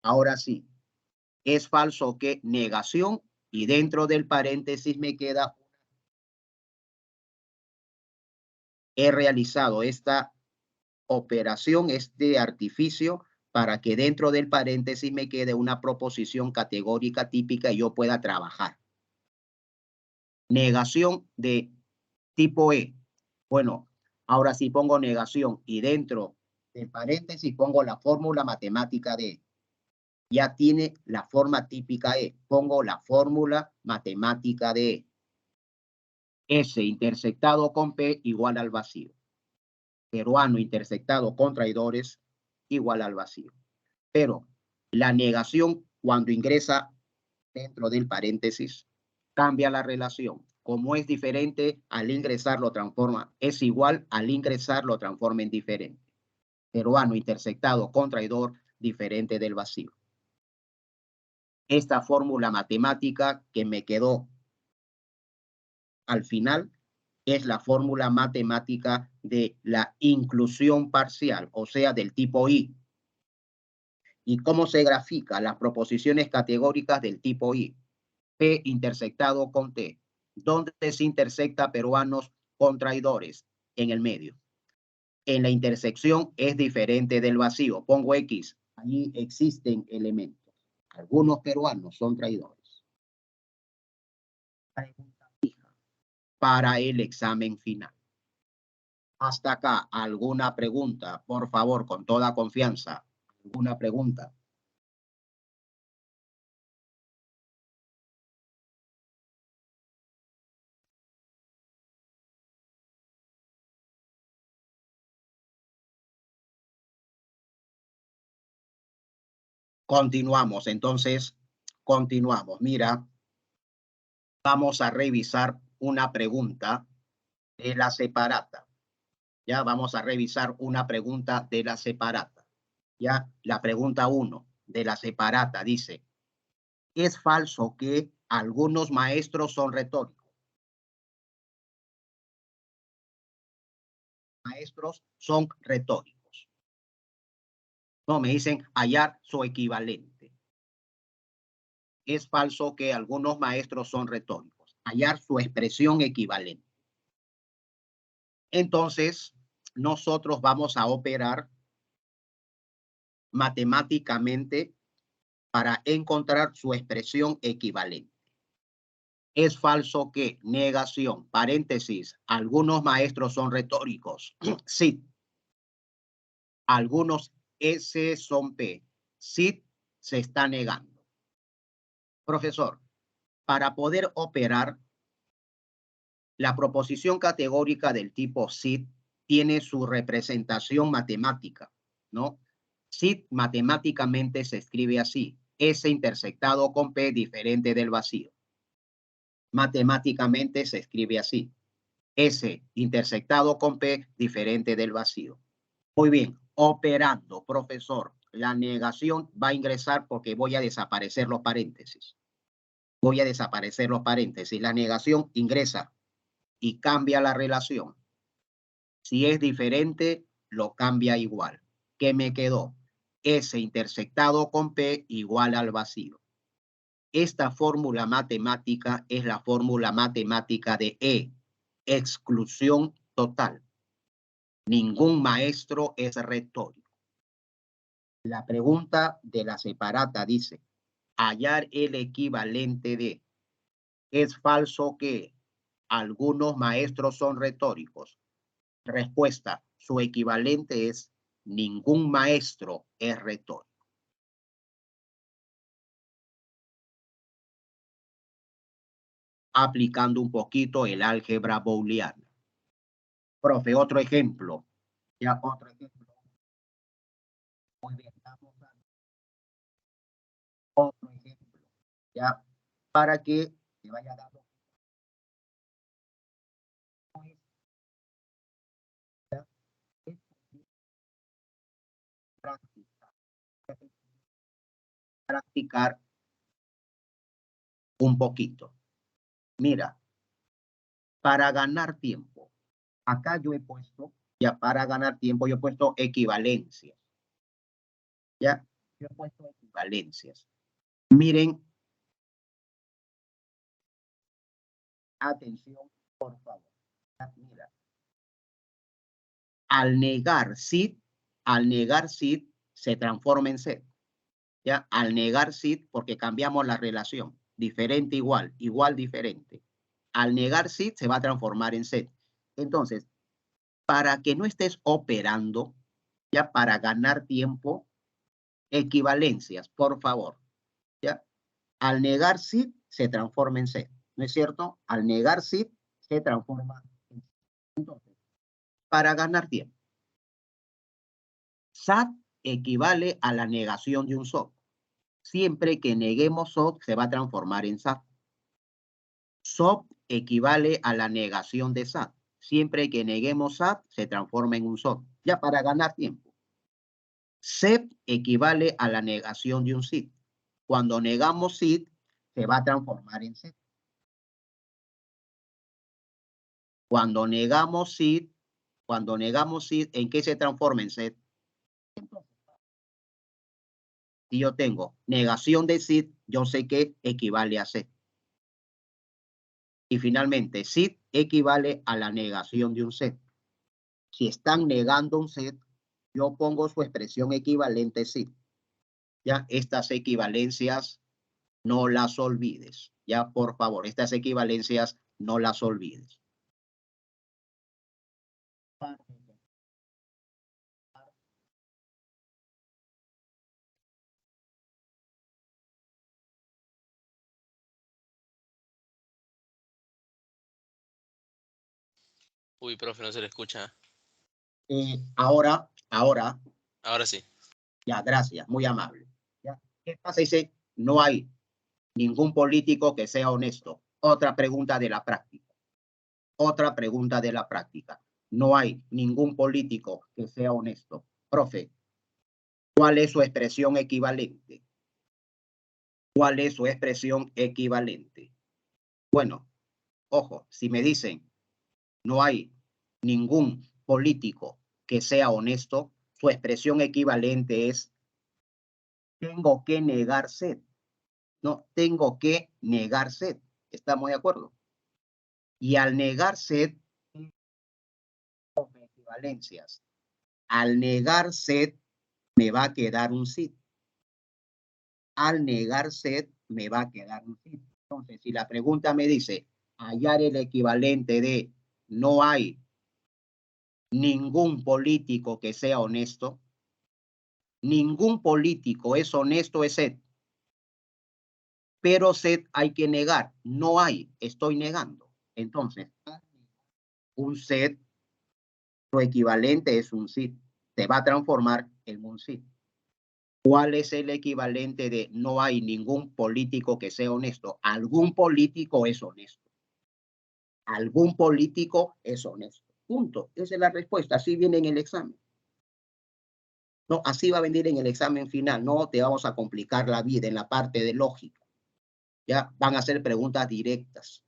Ahora sí, es falso que negación y dentro del paréntesis me queda, he realizado esta operación, este artificio, para que dentro del paréntesis me quede una proposición categórica típica y yo pueda trabajar. Negación de tipo E. Bueno, ahora sí pongo negación y dentro del paréntesis pongo la fórmula matemática de E. Ya tiene la forma típica E. Pongo la fórmula matemática de E. S intersectado con P igual al vacío. Peruano intersectado con traidores igual al vacío. Pero la negación cuando ingresa dentro del paréntesis cambia la relación. Como es diferente, al ingresar lo transforma. Es igual, al ingresar lo transforma en diferente. Peruano intersectado con traidor, diferente del vacío. Esta fórmula matemática que me quedó al final es la fórmula matemática de la inclusión parcial, o sea, del tipo I. ¿Y cómo se grafica las proposiciones categóricas del tipo I? P intersectado con T. ¿Dónde se intersecta peruanos con traidores? En el medio. En la intersección es diferente del vacío. Pongo X. Allí existen elementos. Algunos peruanos son traidores. Pregunta fija para el examen final. Hasta acá, ¿alguna pregunta? Por favor, con toda confianza. ¿Alguna pregunta? Continuamos, entonces, continuamos. Mira, vamos a revisar una pregunta de la separata. Ya vamos a revisar una pregunta de la separata. Ya, la pregunta 1 de la separata dice, ¿es falso que algunos maestros son retóricos? Maestros son retóricos. No, me dicen hallar su equivalente. Es falso que algunos maestros son retóricos. Hallar su expresión equivalente. Entonces, nosotros vamos a operar matemáticamente para encontrar su expresión equivalente. Es falso que, negación, paréntesis, algunos maestros son retóricos. Sí. Algunos S son P. Sí se está negando. Profesor, para poder operar, la proposición categórica del tipo SID tiene su representación matemática, ¿no? SID matemáticamente se escribe así, S intersectado con P diferente del vacío. Matemáticamente se escribe así, S intersectado con P diferente del vacío. Muy bien, operando, profesor, la negación va a ingresar porque voy a desaparecer los paréntesis. Voy a desaparecer los paréntesis. La negación ingresa y cambia la relación. Si es diferente, lo cambia igual. ¿Qué me quedó? S intersectado con P igual al vacío. Esta fórmula matemática es la fórmula matemática de E, exclusión total. Ningún maestro es retórico. La pregunta de la separata dice, hallar el equivalente de, ¿es falso que algunos maestros son retóricos? Respuesta, su equivalente es ningún maestro es retórico. Aplicando un poquito el álgebra booleana. Profe, otro ejemplo. Ya, otro ejemplo. Muy bien, vamos a otro ejemplo. Ya, para que se vaya dando. Practicar un poquito. Mira, para ganar tiempo, acá yo he puesto, ya para ganar tiempo, yo he puesto equivalencias. Ya, yo he puesto equivalencias. Miren, atención, por favor. Ya, mira, al negar SID se transforma en Z. Ya, al negar SID, porque cambiamos la relación, diferente, igual, igual, diferente. Al negar SID se va a transformar en Z. Entonces, para que no estés operando, ya para ganar tiempo, equivalencias, por favor. ¿Ya? Al negar SID se transforma en Z, ¿no es cierto? Al negar SID se transforma en Z. Entonces, para ganar tiempo, SAT equivale a la negación de un SOT. Siempre que neguemos SOT se va a transformar en SAT. SOT equivale a la negación de SAT. Siempre que neguemos SAT se transforma en un SOT. Ya para ganar tiempo. SEP equivale a la negación de un SID. Cuando negamos SID, se va a transformar en SEP. Cuando negamos SID, ¿en qué se transforma en SEP? Si yo tengo negación de SID, yo sé que equivale a SEP. Y finalmente, SID equivale a la negación de un SEP. Si están negando un SEP, yo pongo su expresión equivalente SID. Ya, estas equivalencias no las olvides. Ya, por favor, estas equivalencias no las olvides. Uy, profe, no se le escucha. Ahora, Ahora sí. ya, gracias, muy amable. ¿Ya? ¿Qué pasa? Dice, no hay ningún político que sea honesto. Otra pregunta de la práctica. Otra pregunta de la práctica. no hay ningún político que sea honesto. Profe, ¿cuál es su expresión equivalente? ¿Cuál es su expresión equivalente? Bueno, ojo, si me dicen no hay ningún político que sea honesto, su expresión equivalente es tengo que negar sed. No, tengo que negar sed. ¿Estamos de acuerdo? Y al negar sed, equivalencias. Al negar sed, me va a quedar un sí. Al negar sed, me va a quedar un sí. Entonces, si la pregunta me dice hallar el equivalente de no hay ningún político que sea honesto, ningún político es honesto, es sed. Pero sed hay que negar. No hay, estoy negando. Entonces, un sed, su equivalente es un sí. Se va a transformar en un sí. ¿Cuál es el equivalente de no hay ningún político que sea honesto? Algún político es honesto. Algún político es honesto. Punto. Esa es la respuesta. Así viene en el examen. No, así va a venir en el examen final. No te vamos a complicar la vida en la parte de lógica. Ya van a ser preguntas directas.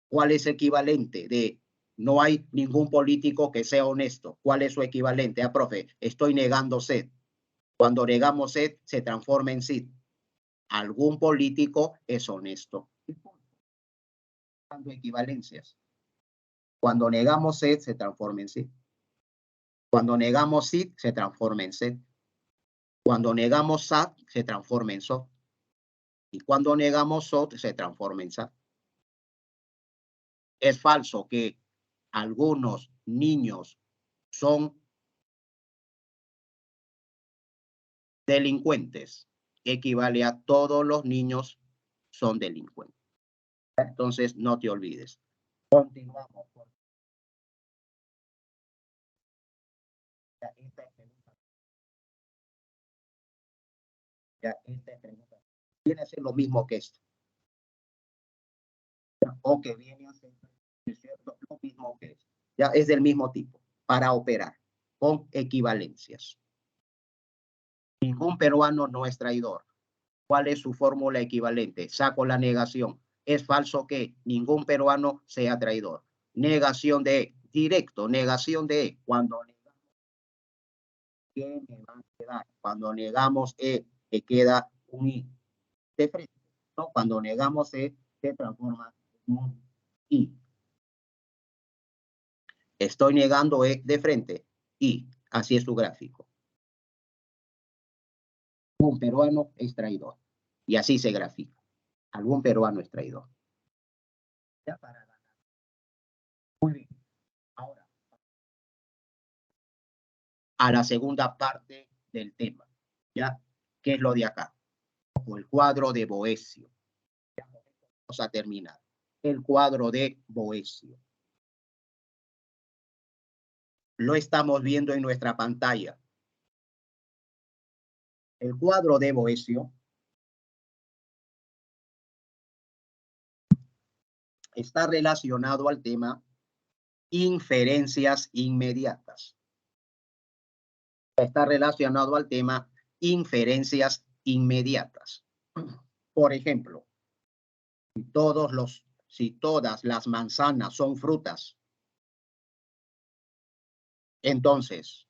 ¿Cuál es el equivalente de no hay ningún político que sea honesto? ¿Cuál es su equivalente? Ah, profe, estoy negando sed. Cuando negamos sed, se transforma en sí. Algún político es honesto. Equivalencias. Cuando negamos sed, se transforma en sí. Cuando negamos sí, se transforma en sed. Cuando negamos sat, se transforma en so. Y cuando negamos sot, se transforma en sat. Es falso que algunos niños son delincuentes. Equivale a todos los niños son delincuentes. Entonces, no te olvides. Continuamos. Ya, esta pregunta viene a ser lo mismo que esto. O que viene a ser, ¿cierto?, lo mismo que esto. Ya es del mismo tipo, para operar con equivalencias. Ningún peruano no es traidor. ¿Cuál es su fórmula equivalente? Saco la negación. Es falso que ningún peruano sea traidor. Negación de directo, negación de cuando negamos, ¿qué me va a quedar? Cuando negamos que queda un I de frente. ¿No? Cuando negamos se transforma en un I. Estoy negando de frente y así es su gráfico. Un peruano es traidor y así se grafica. Algún peruano es traidor. Ya para ganar. Muy bien. Ahora, a la segunda parte del tema. ¿Ya? ¿Qué es lo de acá? O el cuadro de Boecio. Ya, vamos a terminar. El cuadro de Boecio. Lo estamos viendo en nuestra pantalla. El cuadro de Boecio está relacionado al tema inferencias inmediatas. Está relacionado al tema inferencias inmediatas. Por ejemplo, si todas las manzanas son frutas, entonces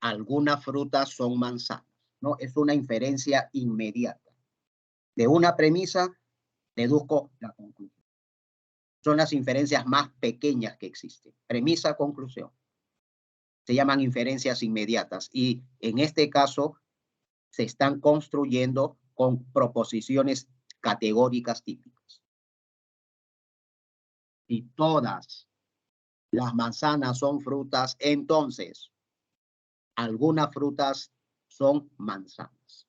algunas frutas son manzanas, ¿no? Es una inferencia inmediata. De una premisa deduzco la conclusión. Son las inferencias más pequeñas que existen. Premisa, conclusión. Se llaman inferencias inmediatas y en este caso se están construyendo con proposiciones categóricas típicas. Si todas las manzanas son frutas, entonces algunas frutas son manzanas.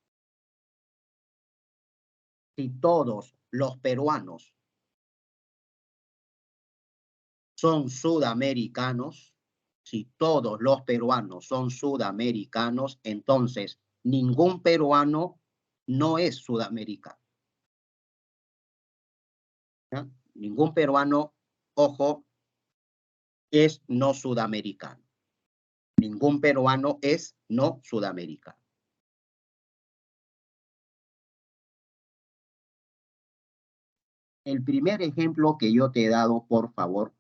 Si todos los peruanos son sudamericanos, si todos los peruanos son sudamericanos, entonces ningún peruano no es sudamericano. ¿Ya? Ningún peruano, ojo, es no sudamericano. Ningún peruano es no sudamericano. El primer ejemplo que yo te he dado, por favor,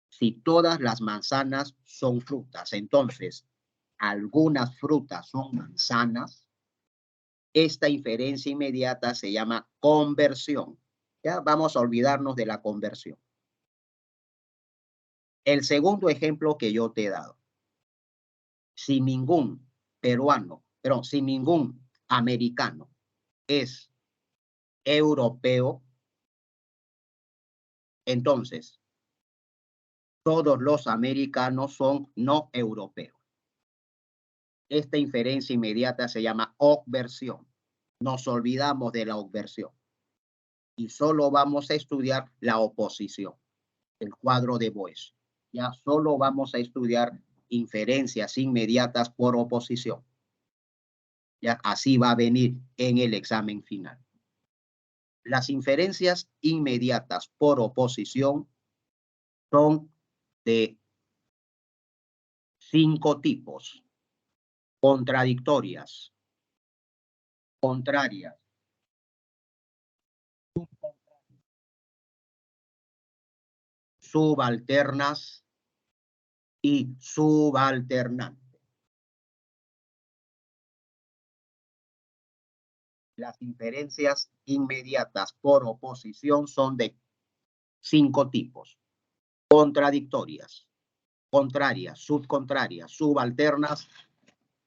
si todas las manzanas son frutas, entonces algunas frutas son manzanas, esta inferencia inmediata se llama conversión. Ya vamos a olvidarnos de la conversión. El segundo ejemplo que yo te he dado, si ningún peruano, perdón, si ningún americano es europeo, entonces todos los americanos son no europeos. Esta inferencia inmediata se llama obversión. Nos olvidamos de la obversión y solo vamos a estudiar la oposición, el cuadro de Boès. Ya solo vamos a estudiar inferencias inmediatas por oposición. Ya así va a venir en el examen final. Las inferencias inmediatas por oposición son de 5 tipos: contradictorias, contrarias, subalternas y subalternantes. Las inferencias inmediatas por oposición son de 5 tipos: contradictorias, contrarias, subcontrarias, subalternas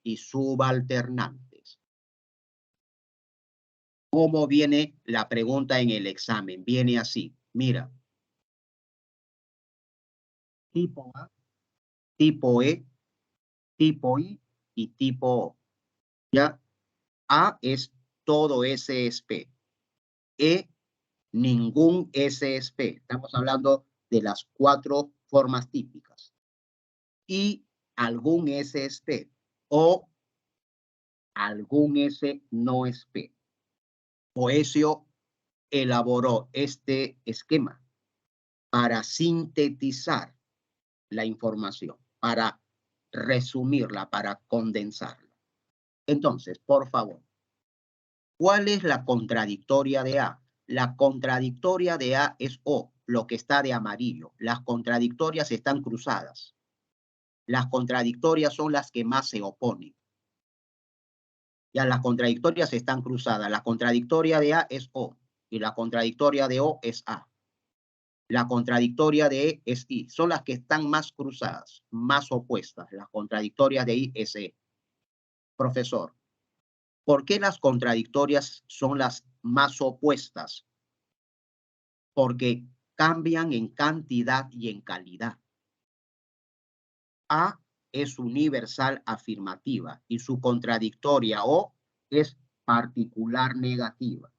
y subalternantes. ¿Cómo viene la pregunta en el examen? Viene así, mira. Tipo A, tipo E, tipo I y tipo O. ¿Ya? A es todo S es P. E, ningún S es P. Estamos hablando de las 4 formas típicas. Y algún S es P. O algún S no es P. Boecio elaboró este esquema para sintetizar la información, para resumirla, para condensarla. Entonces, por favor, ¿cuál es la contradictoria de A? La contradictoria de A es O, lo que está de amarillo. Las contradictorias están cruzadas. Las contradictorias son las que más se oponen. Ya las contradictorias están cruzadas. La contradictoria de A es O y la contradictoria de O es A. La contradictoria de E es I. Son las que están más cruzadas, más opuestas. Las contradictorias de I es E. Profesor, ¿por qué las contradictorias son las más opuestas? Porque cambian en cantidad y en calidad. A es universal afirmativa y su contradictoria O es particular negativa.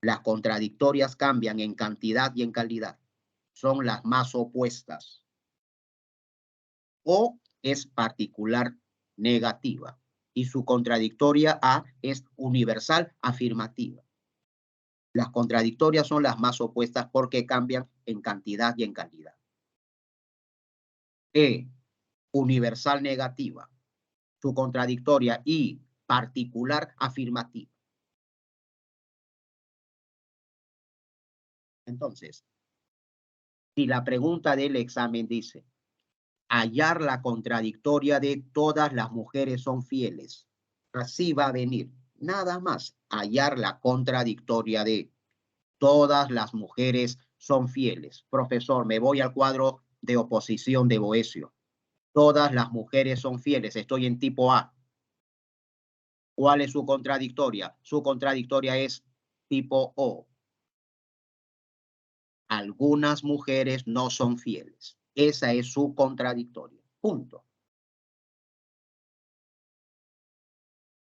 Las contradictorias cambian en cantidad y en calidad. Son las más opuestas. O es particular negativa y su contradictoria A es universal afirmativa. Las contradictorias son las más opuestas porque cambian en cantidad y en calidad. E, universal negativa, su contradictoria y particular afirmativa. Entonces, si la pregunta del examen dice, hallar la contradictoria de todas las mujeres son fieles, así va a venir. Nada más, hallar la contradictoria de todas las mujeres son fieles. Profesor, me voy al cuadro de oposición de Boecio. Todas las mujeres son fieles. Estoy en tipo A. ¿Cuál es su contradictoria? Su contradictoria es tipo O. Algunas mujeres no son fieles. Esa es su contradictoria. Punto.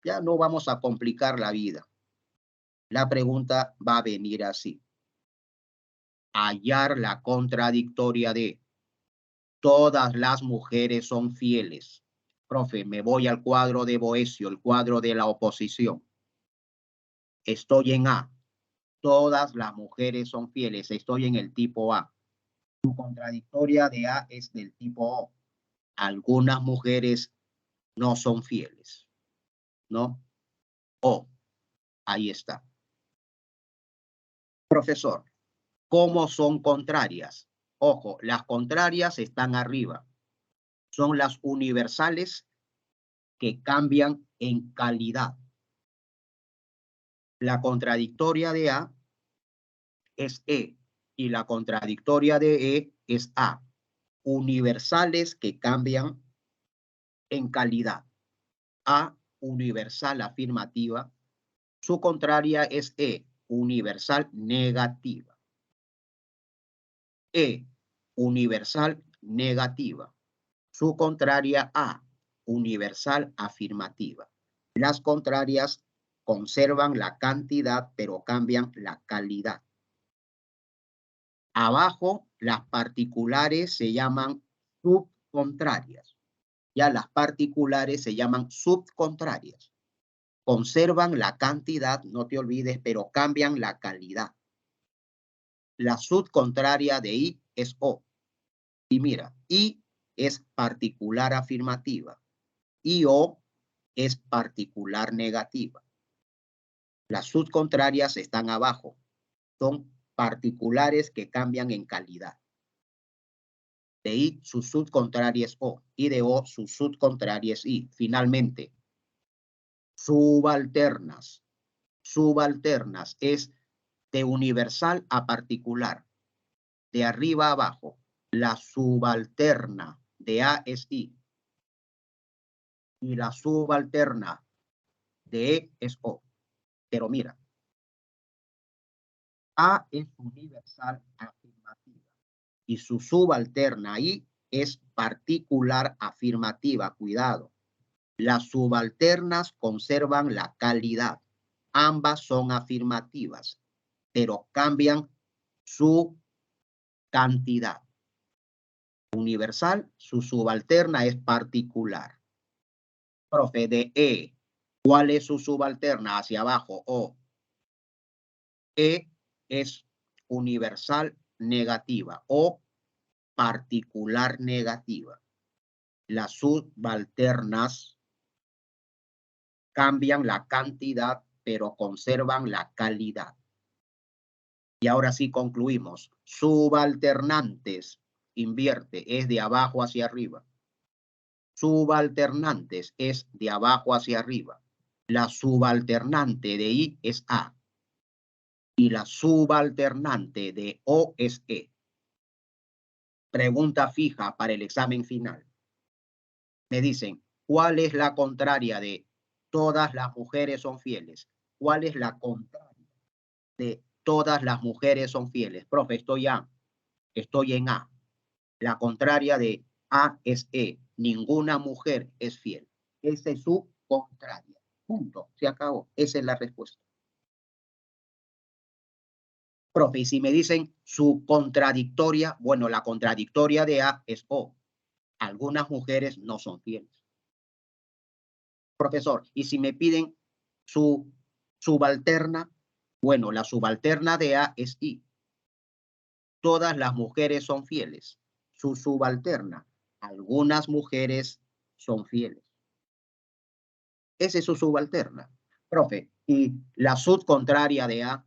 Ya no vamos a complicar la vida. La pregunta va a venir así. Hallar la contradictoria de todas las mujeres son fieles. Profe, me voy al cuadro de Boecio, el cuadro de la oposición. Estoy en A. Todas las mujeres son fieles. Estoy en el tipo A. Su contradictoria de A es del tipo O. Algunas mujeres no son fieles, ¿no? O, ahí está. Profesor, ¿cómo son contrarias? Ojo, las contrarias están arriba. Son las universales que cambian en calidad. La contradictoria de A es E y la contradictoria de E es A. Universales que cambian en calidad. A, universal afirmativa. Su contraria es E, universal negativa. E, universal negativa. Su contraria A, universal afirmativa. Las contrarias conservan la cantidad, pero cambian la calidad. Abajo, las particulares se llaman subcontrarias. Ya las particulares se llaman subcontrarias. Conservan la cantidad, no te olvides, pero cambian la calidad. La subcontraria de I es O. Y mira, I es particular afirmativa y O es particular negativa. Las subcontrarias están abajo. Son particulares que cambian en calidad. De I, su subcontraria es O. Y de O, su subcontraria es I. Finalmente, subalternas. Subalternas es de universal a particular. De arriba a abajo. La subalterna de A es I. Y la subalterna de E es O. Pero mira, A es universal afirmativa y su subalterna I es particular afirmativa. Cuidado. Las subalternas conservan la calidad. Ambas son afirmativas, pero cambian su cantidad. Universal, su subalterna es particular. Profe, de E, ¿cuál es su subalterna? Hacia abajo, O. E es universal negativa o particular negativa. Las subalternas cambian la cantidad, pero conservan la calidad. Y ahora sí concluimos. Subalternantes, invierte, es de abajo hacia arriba. Subalternantes es de abajo hacia arriba. La subalternante de I es A. Y la subalternante de O es E. Pregunta fija para el examen final. Me dicen, ¿cuál es la contraria de todas las mujeres son fieles? ¿Cuál es la contraria de todas las mujeres son fieles? Profe, estoy en A. La contraria de A es E. Ninguna mujer es fiel. Esa es su contraria. Punto. Se acabó. Esa es la respuesta. Profe, y si me dicen su contradictoria, bueno, la contradictoria de A es O. Algunas mujeres no son fieles. Profesor, y si me piden su subalterna, bueno, la subalterna de A es I. Todas las mujeres son fieles. Su subalterna, algunas mujeres son fieles. Esa es su subalterna. Profe, y la subcontraria de A,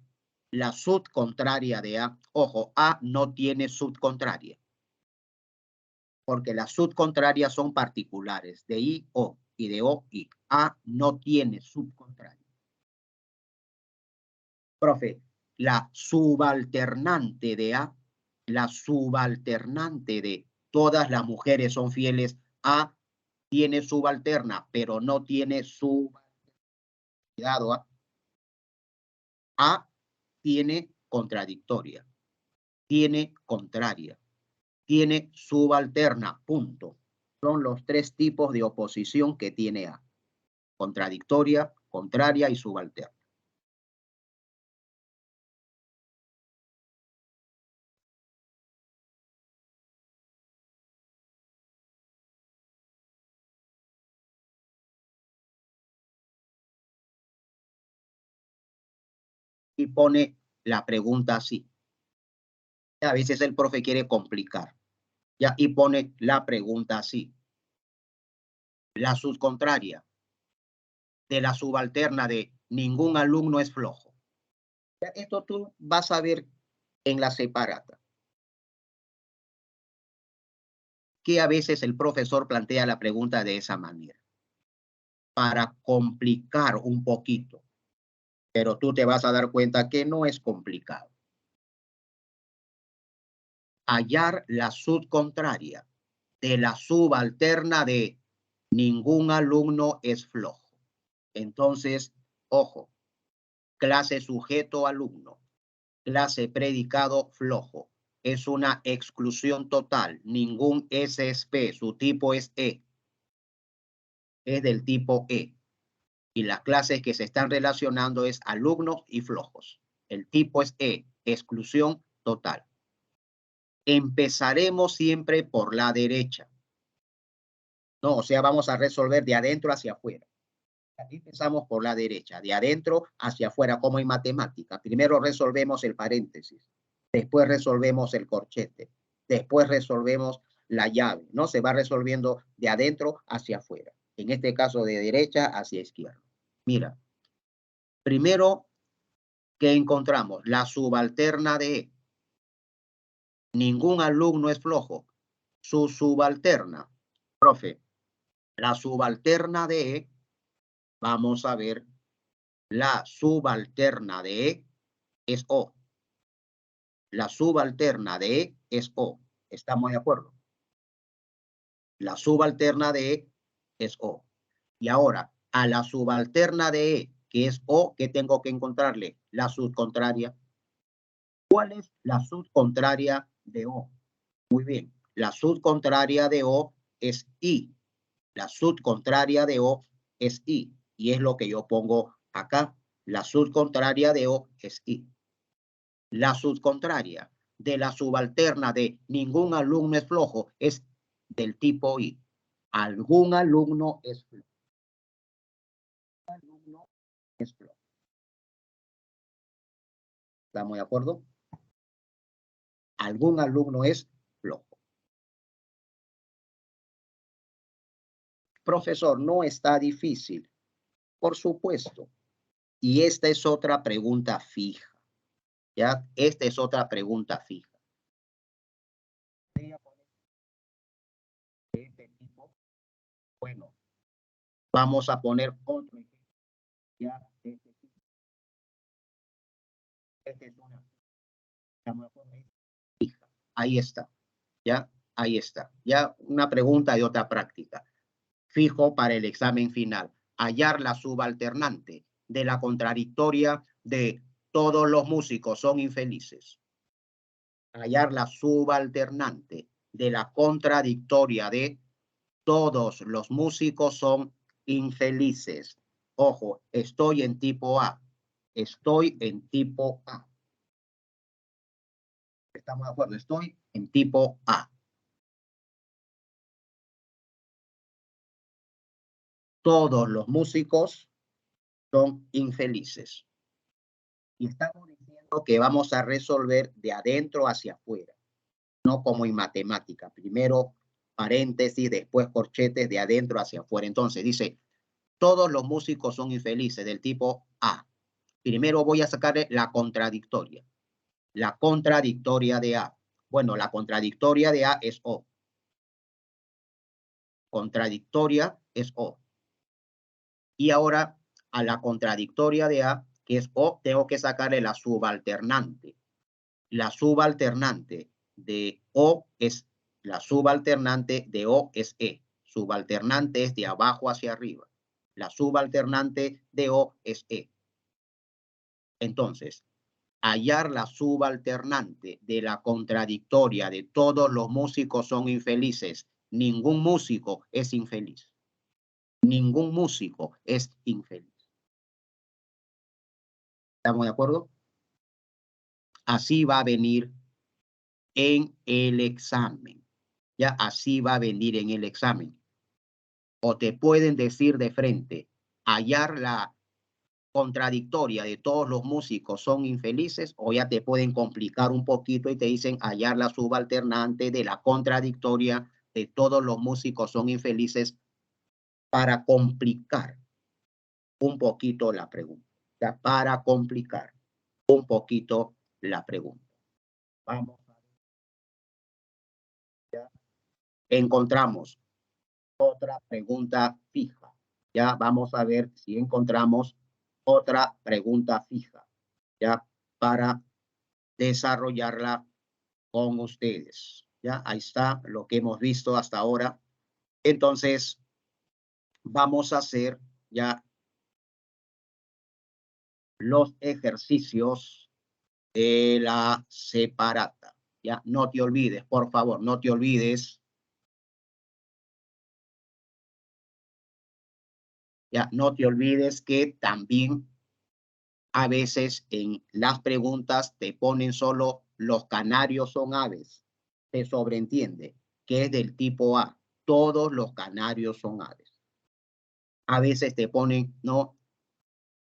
la subcontraria de A, ojo, A no tiene subcontraria. Porque las subcontrarias son particulares, de I, O, y de O, I. A no tiene subcontraria. Profe, la subalternante de A, la subalternante de todas las mujeres son fieles, A tiene subalterna, pero no tiene subalterna. Cuidado, A tiene contradictoria, tiene contraria, tiene subalterna, punto. Son los tres tipos de oposición que tiene A. Contradictoria, contraria y subalterna. Y pone la pregunta así. A veces el profe quiere complicar, ¿ya? Y pone la pregunta así. La subcontraria de la subalterna de ningún alumno es flojo. ¿Ya? Esto tú vas a ver en la separata. Que a veces el profesor plantea la pregunta de esa manera. Para complicar un poquito. Pero tú te vas a dar cuenta que no es complicado. Hallar la subcontraria de la subalterna de ningún alumno es flojo. Entonces, ojo, clase sujeto alumno, clase predicado flojo. Es una exclusión total, ningún SSP, su tipo es E. Es del tipo E. Y las clases que se están relacionando es alumnos y flojos. El tipo es E, exclusión total. Empezaremos siempre por la derecha. No, o sea, vamos a resolver de adentro hacia afuera. Aquí empezamos por la derecha, de adentro hacia afuera, como en matemática. Primero resolvemos el paréntesis, después resolvemos el corchete, después resolvemos la llave, ¿no? Se va resolviendo de adentro hacia afuera. En este caso, de derecha hacia izquierda. Mira, primero que encontramos la subalterna de E. Ningún alumno es flojo. Su subalterna, profe, la subalterna de E, vamos a ver, la subalterna de E es O. La subalterna de E es O. ¿Estamos de acuerdo? La subalterna de E es O. Y ahora, a la subalterna de E, que es O, ¿qué tengo que encontrarle? La subcontraria. ¿Cuál es la subcontraria de O? Muy bien. La subcontraria de O es I. La subcontraria de O es I. Y es lo que yo pongo acá. La subcontraria de O es I. La subcontraria de la subalterna de ningún alumno es flojo es del tipo I. Algún alumno es flojo. Alumno es flojo. ¿Estamos de acuerdo? Algún alumno es flojo. Profesor, no está difícil. Por supuesto. Y esta es otra pregunta fija. ¿Ya? Esta es otra pregunta fija. Bueno, vamos a poner otro ejemplo. Ya, este es una fija. Ahí está. ¿Ya? Ahí está. Ya una pregunta y otra práctica. Fijo para el examen final. Hallar la subalternante de la contradictoria de todos los músicos son infelices. Hallar la subalternante de la contradictoria de todos los músicos son infelices. Ojo, estoy en tipo A. Estoy en tipo A. ¿Estamos de acuerdo? Estoy en tipo A. Todos los músicos son infelices. Y estamos diciendo que vamos a resolver de adentro hacia afuera, no como en matemática. Primero paréntesis, después corchetes, de adentro hacia afuera. Entonces dice, todos los músicos son infelices del tipo A. Primero voy a sacarle la contradictoria. La contradictoria de A. Bueno, la contradictoria de A es O. Contradictoria es O. Y ahora a la contradictoria de A, que es O, tengo que sacarle la subalternante. La subalternante de O es, la subalternante de O es E. Subalternante es de abajo hacia arriba. La subalternante de O es E. Entonces, hallar la subalternante de la contradictoria de todos los músicos son infelices. Ningún músico es infeliz. Ningún músico es infeliz. ¿Estamos de acuerdo? Así va a venir en el examen. Ya así va a venir en el examen. O te pueden decir de frente, hallar la contradictoria de todos los músicos son infelices, o ya te pueden complicar un poquito y te dicen hallar la subalternante de la contradictoria de todos los músicos son infelices, para complicar un poquito la pregunta. Ya, para complicar un poquito la pregunta. Vamos a ver. Ya encontramos otra pregunta fija. Ya vamos a ver si encontramos otra pregunta fija, ya, para desarrollarla con ustedes. Ya, ahí está lo que hemos visto hasta ahora. Entonces, vamos a hacer ya los ejercicios de la separata. Ya, no te olvides, por favor, no te olvides. Ya, no te olvides que también a veces en las preguntas te ponen solo los canarios son aves. Se sobreentiende que es del tipo A. Todos los canarios son aves. A veces te ponen, no,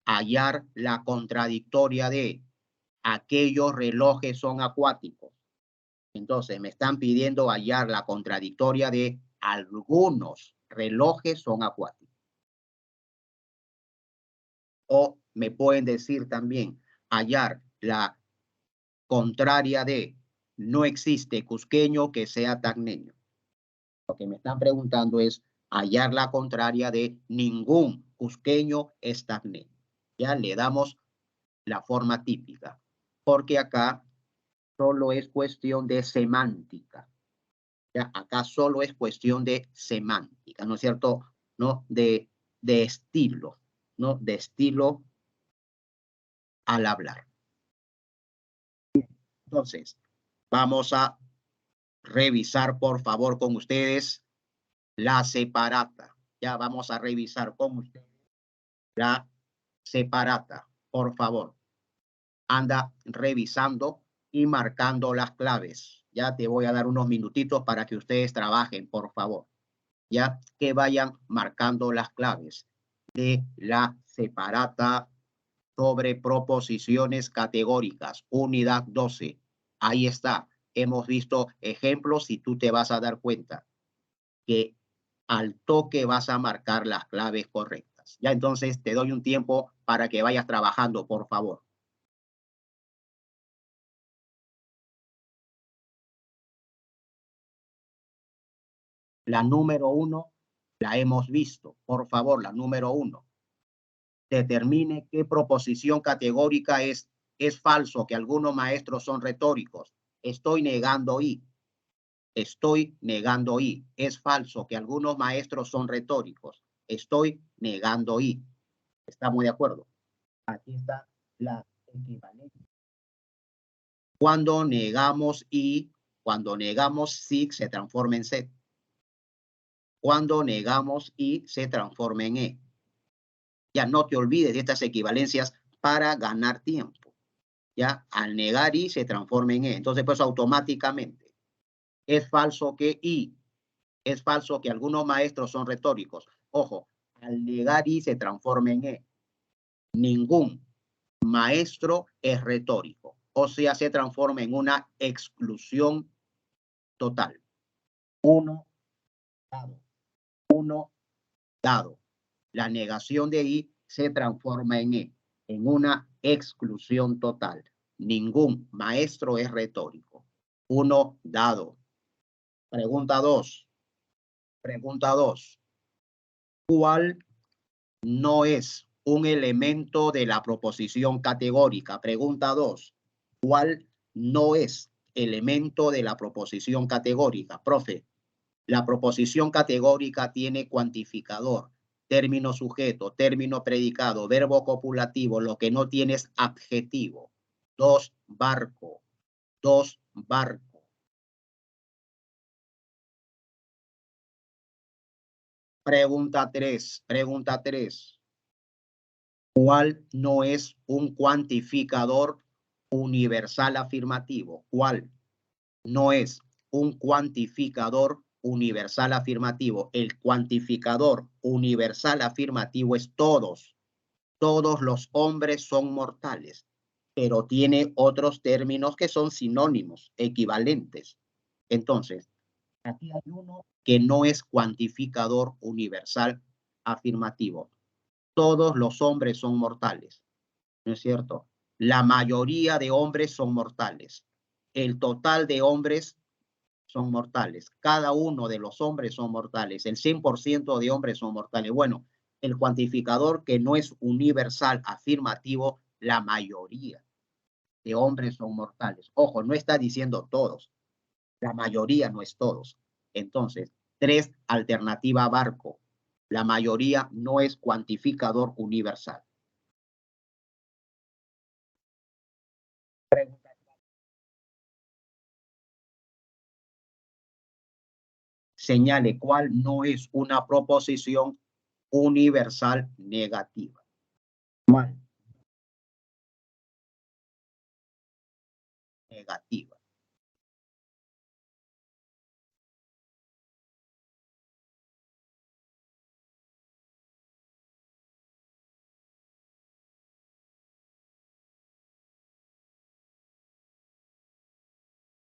hallar la contradictoria de aquellos relojes son acuáticos. Entonces me están pidiendo hallar la contradictoria de algunos relojes son acuáticos. O me pueden decir también hallar la contraria de no existe cusqueño que sea tacneño. Lo que me están preguntando es hallar la contraria de ningún cusqueño es tacneño. Ya le damos la forma típica, porque acá solo es cuestión de semántica. Ya, acá solo es cuestión de semántica, ¿no es cierto? ¿No? De estilo, ¿no? De estilo al hablar. Entonces, vamos a revisar, por favor, con ustedes la separata. Ya vamos a revisar con ustedes la separata, por favor. Anda revisando y marcando las claves. Ya te voy a dar unos minutitos para que ustedes trabajen, por favor. Ya que vayan marcando las claves de la separata sobre proposiciones categóricas, unidad 12. Ahí está. Hemos visto ejemplos y tú te vas a dar cuenta que al toque vas a marcar las claves correctas. Ya entonces te doy un tiempo para que vayas trabajando, por favor. La número 1 la hemos visto. Por favor, la número 1. Determine qué proposición categórica es falso, que algunos maestros son retóricos. Estoy negando y. Estoy negando y. Es falso, que algunos maestros son retóricos. Estoy negando y. ¿Estamos de acuerdo? Aquí está la equivalencia. Cuando negamos y, cuando negamos sí, se transforma en Z. Cuando negamos y, se transforma en E. Ya no te olvides de estas equivalencias para ganar tiempo. Ya al negar y, se transforma en E. Entonces, pues automáticamente es falso que y. Es falso que algunos maestros son retóricos. Ojo, al negar y, se transforma en E. Ningún maestro es retórico. O sea, se transforma en una exclusión total. Uno dado. Uno dado. La negación de I se transforma en E, en una exclusión total. Ningún maestro es retórico. Uno dado. Pregunta 2. Pregunta 2. ¿Cuál no es un elemento de la proposición categórica? Pregunta 2. ¿Cuál no es elemento de la proposición categórica? Profe, la proposición categórica tiene cuantificador, término sujeto, término predicado, verbo copulativo. Lo que no tiene es adjetivo. 2, barco. 2, barco. Pregunta 3. Pregunta 3. ¿Cuál no es un cuantificador universal afirmativo? ¿Cuál no es un cuantificador universal afirmativo? El cuantificador universal afirmativo es todos. todos los hombres son mortales, pero tiene otros términos que son sinónimos, equivalentes. Entonces, aquí hay uno que no es cuantificador universal afirmativo. Todos los hombres son mortales, ¿no es cierto? La mayoría de hombres son mortales. El total de hombres son mortales. Cada uno de los hombres son mortales. El 100% de hombres son mortales. Bueno, el cuantificador que no es universal afirmativo, la mayoría de hombres son mortales. Ojo, no está diciendo todos. La mayoría no es todos. Entonces, 3, alternativa Barco. La mayoría no es cuantificador universal. Señale cuál no es una proposición universal negativa. ¿Cuál? Negativa.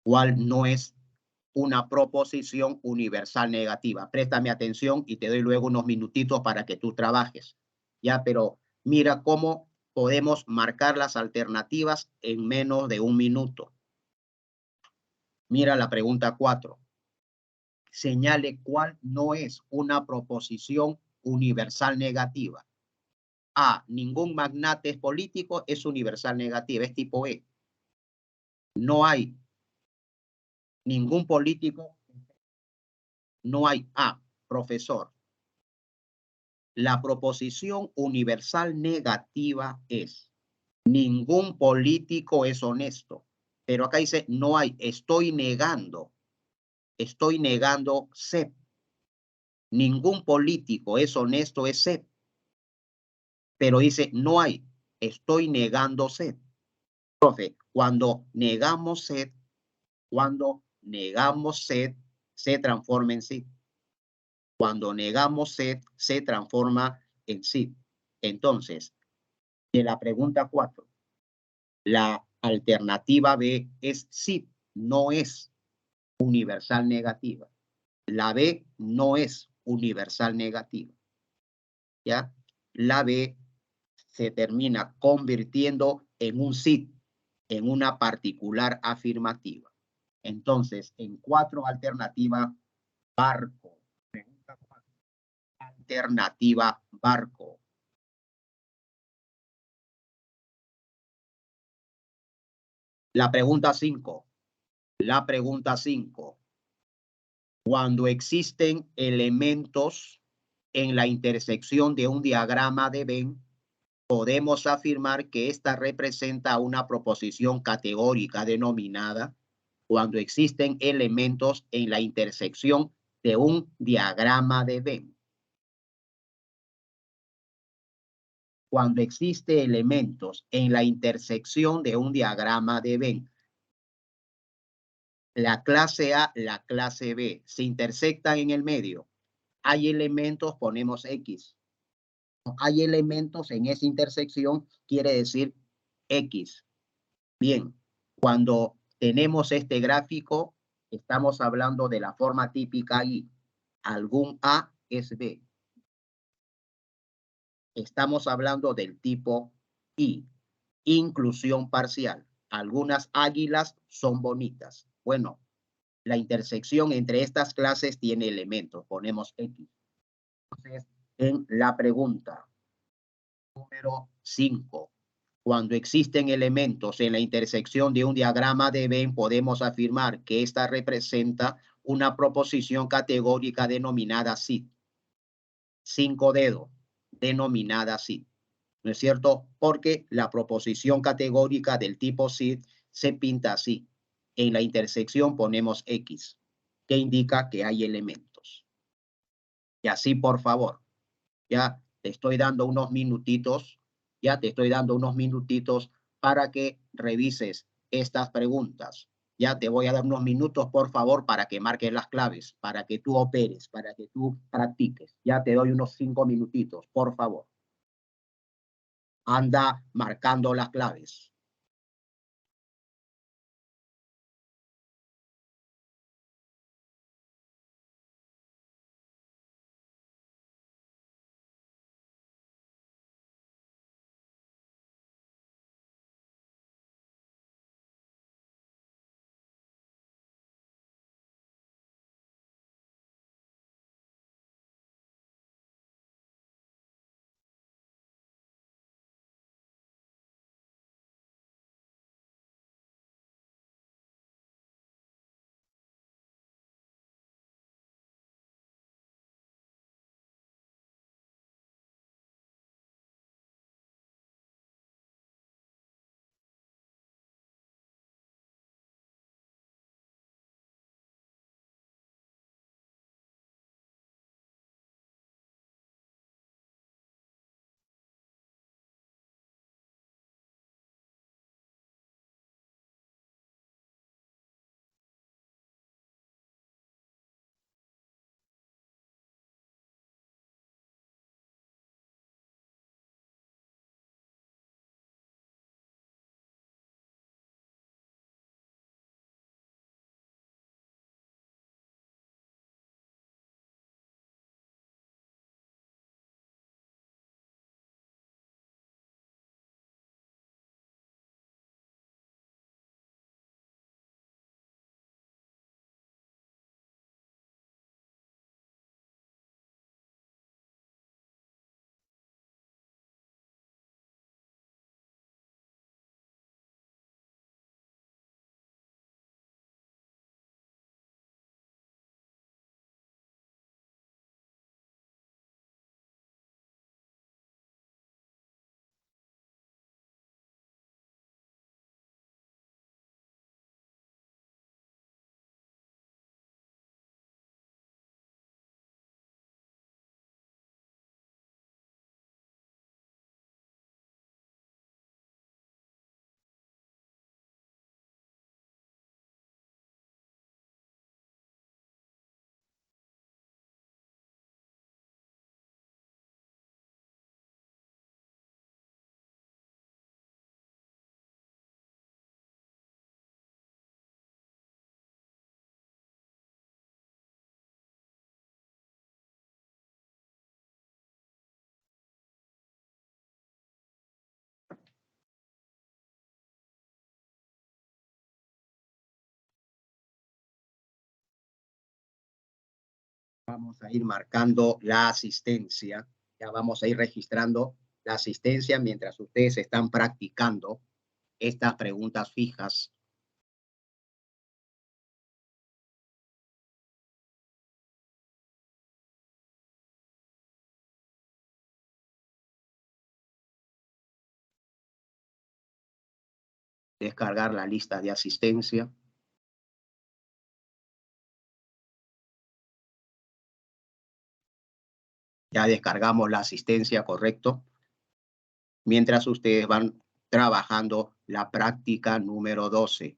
¿Cuál no es una proposición universal negativa? Préstame atención y te doy luego unos minutitos para que tú trabajes. Ya, pero mira cómo podemos marcar las alternativas en menos de un minuto. Mira la pregunta 4. Señale cuál no es una proposición universal negativa. A, ningún magnate político es universal negativa, es tipo E. No hay ningún político, no hay A, profesor. La proposición universal negativa es ningún político es honesto. Pero acá dice no hay, estoy negando C. Ningún político es honesto, es C. Pero dice no hay, estoy negando C. Profe, cuando negamos C, se transforma en sí. Cuando negamos C, se transforma en sí. Entonces, de la pregunta 4, la alternativa B es sí, no es universal negativa. La B no es universal negativa. ¿Ya? La B se termina convirtiendo en un sí, en una particular afirmativa. Entonces, en 4 alternativa, Barco. Pregunta 4. Alternativa Barco. La pregunta 5. La pregunta 5. Cuando existen elementos en la intersección de un diagrama de Venn, podemos afirmar que esta representa una proposición categórica denominada cuando existen elementos en la intersección de un diagrama de Venn. Cuando existen elementos en la intersección de un diagrama de Venn, la clase A, la clase B, se intersectan en el medio. Hay elementos, ponemos X. Hay elementos en esa intersección, quiere decir X. Bien, cuando tenemos este gráfico, estamos hablando de la forma típica Y. Algún A es B. Estamos hablando del tipo Y. Inclusión parcial. Algunas águilas son bonitas. Bueno, la intersección entre estas clases tiene elementos. Ponemos X. Entonces, en la pregunta número 5. Cuando existen elementos en la intersección de un diagrama de Venn, podemos afirmar que esta representa una proposición categórica denominada SID. 5 dedos, denominada SID. ¿No es cierto? Porque la proposición categórica del tipo SID se pinta así. En la intersección ponemos X, que indica que hay elementos. Y así, por favor, ya te estoy dando unos minutitos, para que revises estas preguntas. Ya te voy a dar unos minutos, por favor, para que marques las claves, para que tú operes, para que tú practiques. Ya te doy unos 5 minutitos, por favor. anda marcando las claves. Vamos a ir marcando la asistencia. Ya vamos a ir registrando la asistencia mientras ustedes están practicando estas preguntas fijas. Descargar la lista de asistencia. Ya descargamos la asistencia, correcto. Mientras ustedes van trabajando la práctica número 12.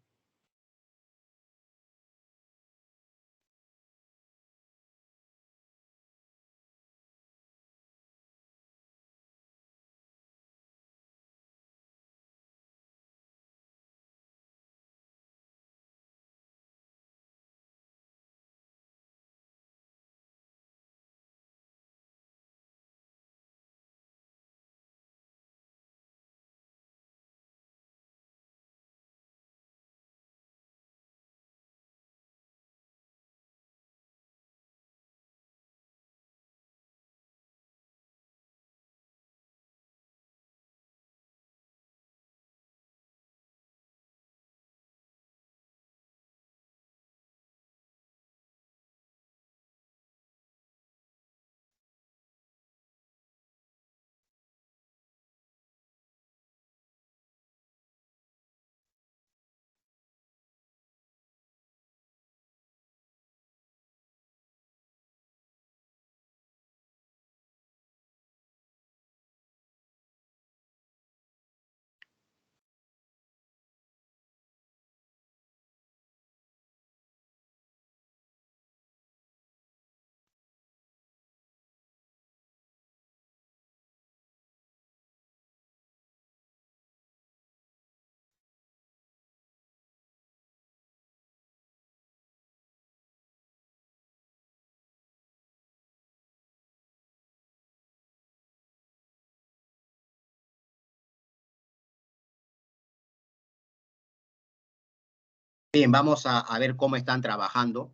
Bien, vamos a ver cómo están trabajando.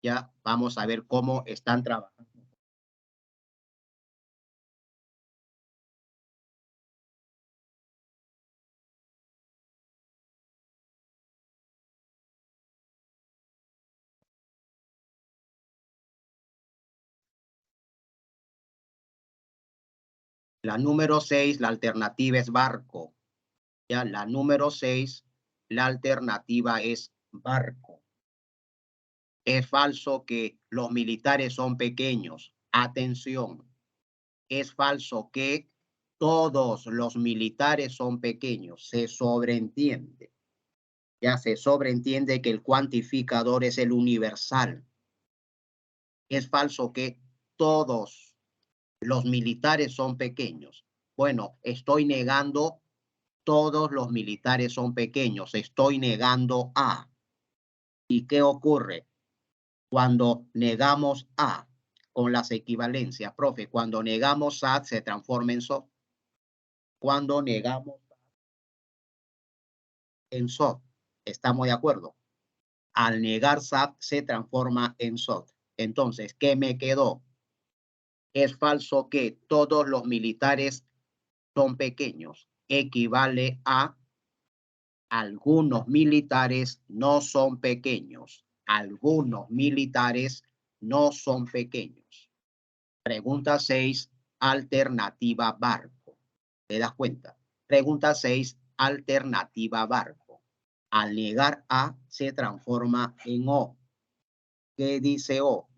Ya, vamos a ver cómo están trabajando. La número 6, la alternativa es barco. Ya, la número 6, la alternativa es barco. Es falso que los militares son pequeños. Atención. Es falso que todos los militares son pequeños. Se sobreentiende. Ya se sobreentiende que el cuantificador es el universal. Es falso que todos los militares son pequeños. Bueno, estoy negando todos los militares son pequeños. Estoy negando A. ¿Y qué ocurre cuando negamos A con las equivalencias? Profe, cuando negamos A se transforma en SOT. Cuando negamos en SOT, ¿estamos de acuerdo? Al negar SAT se transforma en SOT. Entonces, ¿qué me quedó? Es falso que todos los militares son pequeños. Equivale a algunos militares no son pequeños. Algunos militares no son pequeños. Pregunta 6, alternativa barco. ¿Te das cuenta? Pregunta 6, alternativa barco. Al negar A se transforma en O. ¿Qué dice O?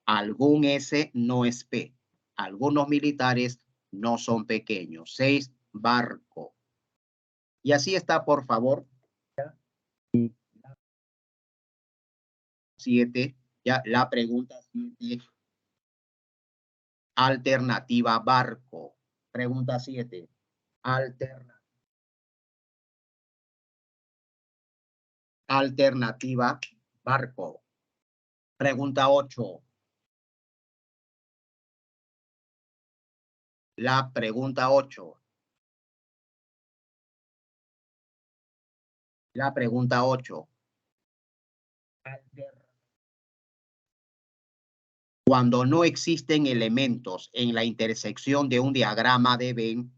Algún S no es P. Algunos militares no son pequeños. 6, barco. Y así está, por favor. 7, ya la pregunta 7. Alternativa barco. Pregunta 7. Alternativa barco. Pregunta 8. La pregunta 8. La pregunta 8. Cuando no existen elementos en la intersección de un diagrama de Venn,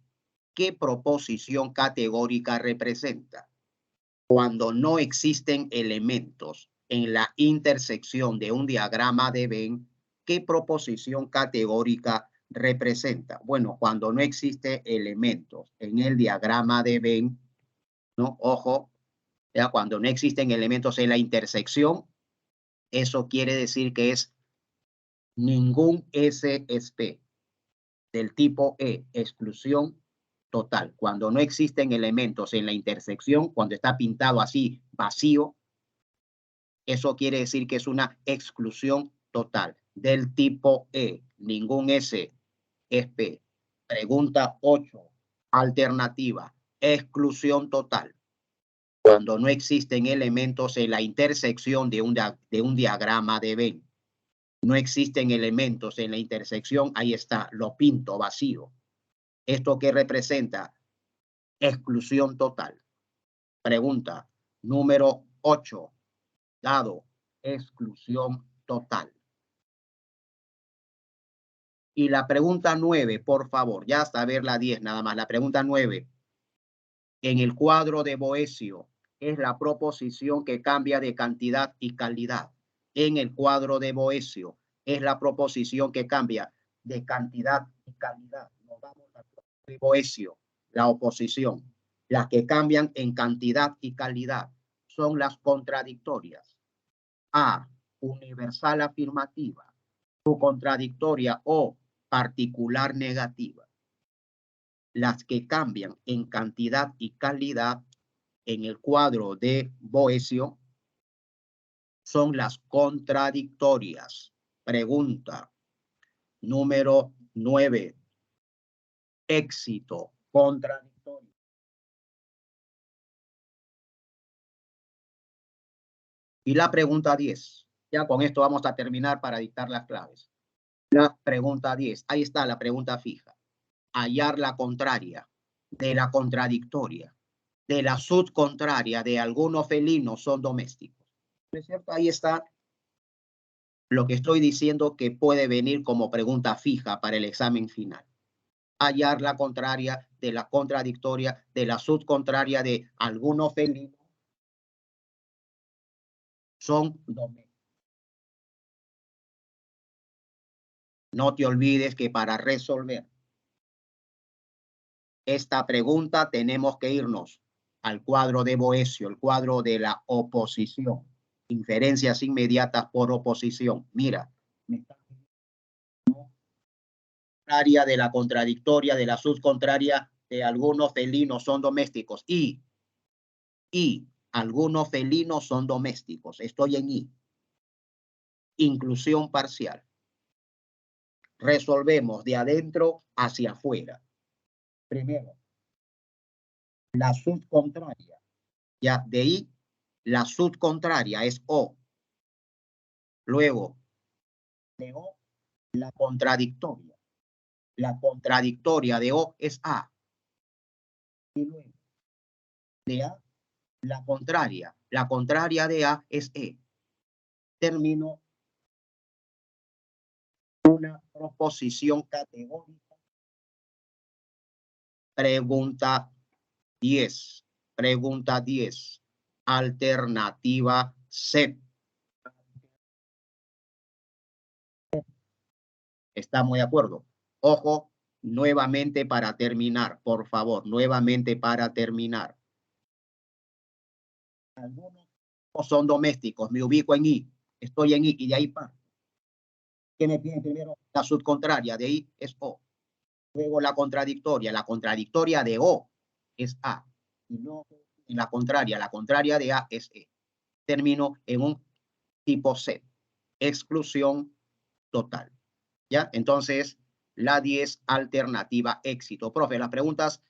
¿qué proposición categórica representa? Cuando no existen elementos en la intersección de un diagrama de Venn, ¿qué proposición categórica representa? Bueno, cuando no existen elementos en el diagrama de Venn, ¿no? Ojo, ya cuando no existen elementos en la intersección, eso quiere decir que es ningún S es P del tipo E, exclusión total. Cuando no existen elementos en la intersección, cuando está pintado así vacío, eso quiere decir que es una exclusión total del tipo E. Ningún S es P. Pregunta 8. Alternativa. Exclusión total. Cuando no existen elementos en la intersección de un diagrama de Venn. No existen elementos en la intersección. Ahí está, lo pinto vacío. ¿Esto qué representa? Exclusión total. Pregunta número 8. Dado exclusión total. Y la pregunta 9, por favor, ya hasta ver la 10 nada más. La pregunta 9. En el cuadro de Boecio es la proposición que cambia de cantidad y calidad. En el cuadro de Boecio es la proposición que cambia de cantidad y calidad. Nos vamos al cuadro de Boecio, la oposición. Las que cambian en cantidad y calidad son las contradictorias. A, universal afirmativa, contradictoria o particular negativa. Las que cambian en cantidad y calidad en el cuadro de Boecio son las contradictorias. Pregunta número 9. Éxito contradictorio. Y la pregunta 10. Ya con esto vamos a terminar para dictar las claves. La pregunta 10. Ahí está la pregunta fija. Hallar la contraria de la contradictoria. de la subcontraria de algunos felinos son domésticos. ¿No es cierto? Ahí está lo que estoy diciendo que puede venir como pregunta fija para el examen final. Hallar la contraria de la contradictoria de la subcontraria de algunos felinos son domésticos. No te olvides que para resolver esta pregunta tenemos que irnos al cuadro de Boecio, el cuadro de la oposición. Inferencias inmediatas por oposición. Mira, área de la contradictoria, de la subcontraria de algunos felinos son domésticos y algunos felinos son domésticos. Estoy en I. Inclusión parcial. Resolvemos de adentro hacia afuera. Primero, la subcontraria. Ya, de I, la subcontraria es O. Luego, de O, la contradictoria. La contradictoria de O es A. Y luego, de A, la contraria. La contraria de A es E. Termino una proposición categórica. Pregunta 10. Pregunta 10. Alternativa C. ¿Estamos de acuerdo? Ojo, nuevamente para terminar, por favor, nuevamente para terminar. Algunos son domésticos, me ubico en I, estoy en I y de ahí parto. ¿Qué me piden primero? La subcontraria, de I es O. Luego la contradictoria de O es A. Y no en la contraria de A es E. Termino en un tipo C, exclusión total. ¿Ya? Entonces, la 10, alternativa éxito. Profe, las preguntas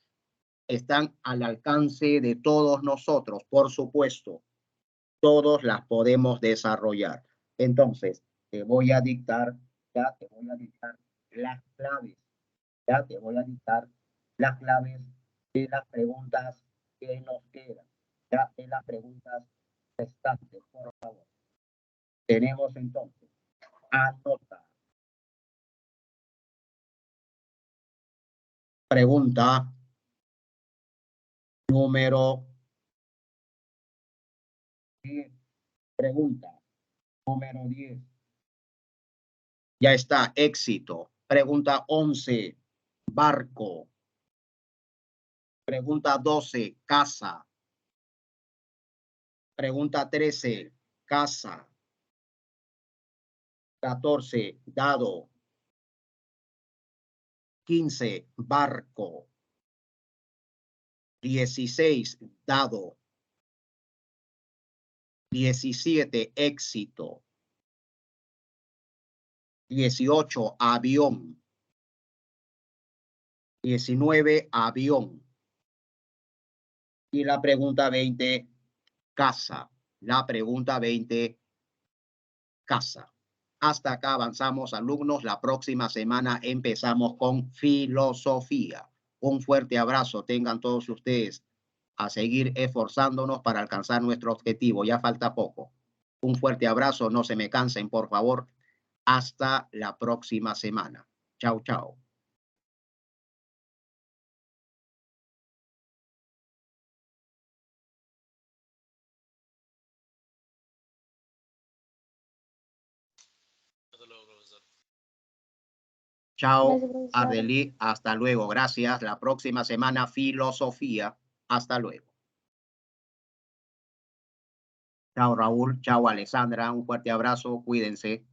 están al alcance de todos nosotros, por supuesto. Todos las podemos desarrollar. Entonces, te voy a dictar las claves. Ya te voy a dictar las claves de las preguntas que nos quedan. Ya de las preguntas restantes, por favor. Tenemos entonces, anota. Pregunta número 10. Pregunta número 10. Ya está, éxito. Pregunta 11, barco. Pregunta 12, casa. Pregunta 13, casa. 14, dado. 15, barco. 16, dado. 17, éxito. 18, avión. 19, avión. Y la pregunta 20, casa. La pregunta 20, casa. Hasta acá avanzamos, alumnos. La próxima semana empezamos con filosofía. Un fuerte abrazo tengan todos ustedes. A seguir esforzándonos para alcanzar nuestro objetivo. Ya falta poco. Un fuerte abrazo. No se me cansen, por favor. Hasta la próxima semana. Chao, chao. Hasta luego, profesor. Chao, Gracias, profesor. Ardelí. Hasta luego. Gracias. La próxima semana, filosofía. Hasta luego. Chao, Raúl. Chao, Alessandra. Un fuerte abrazo. Cuídense.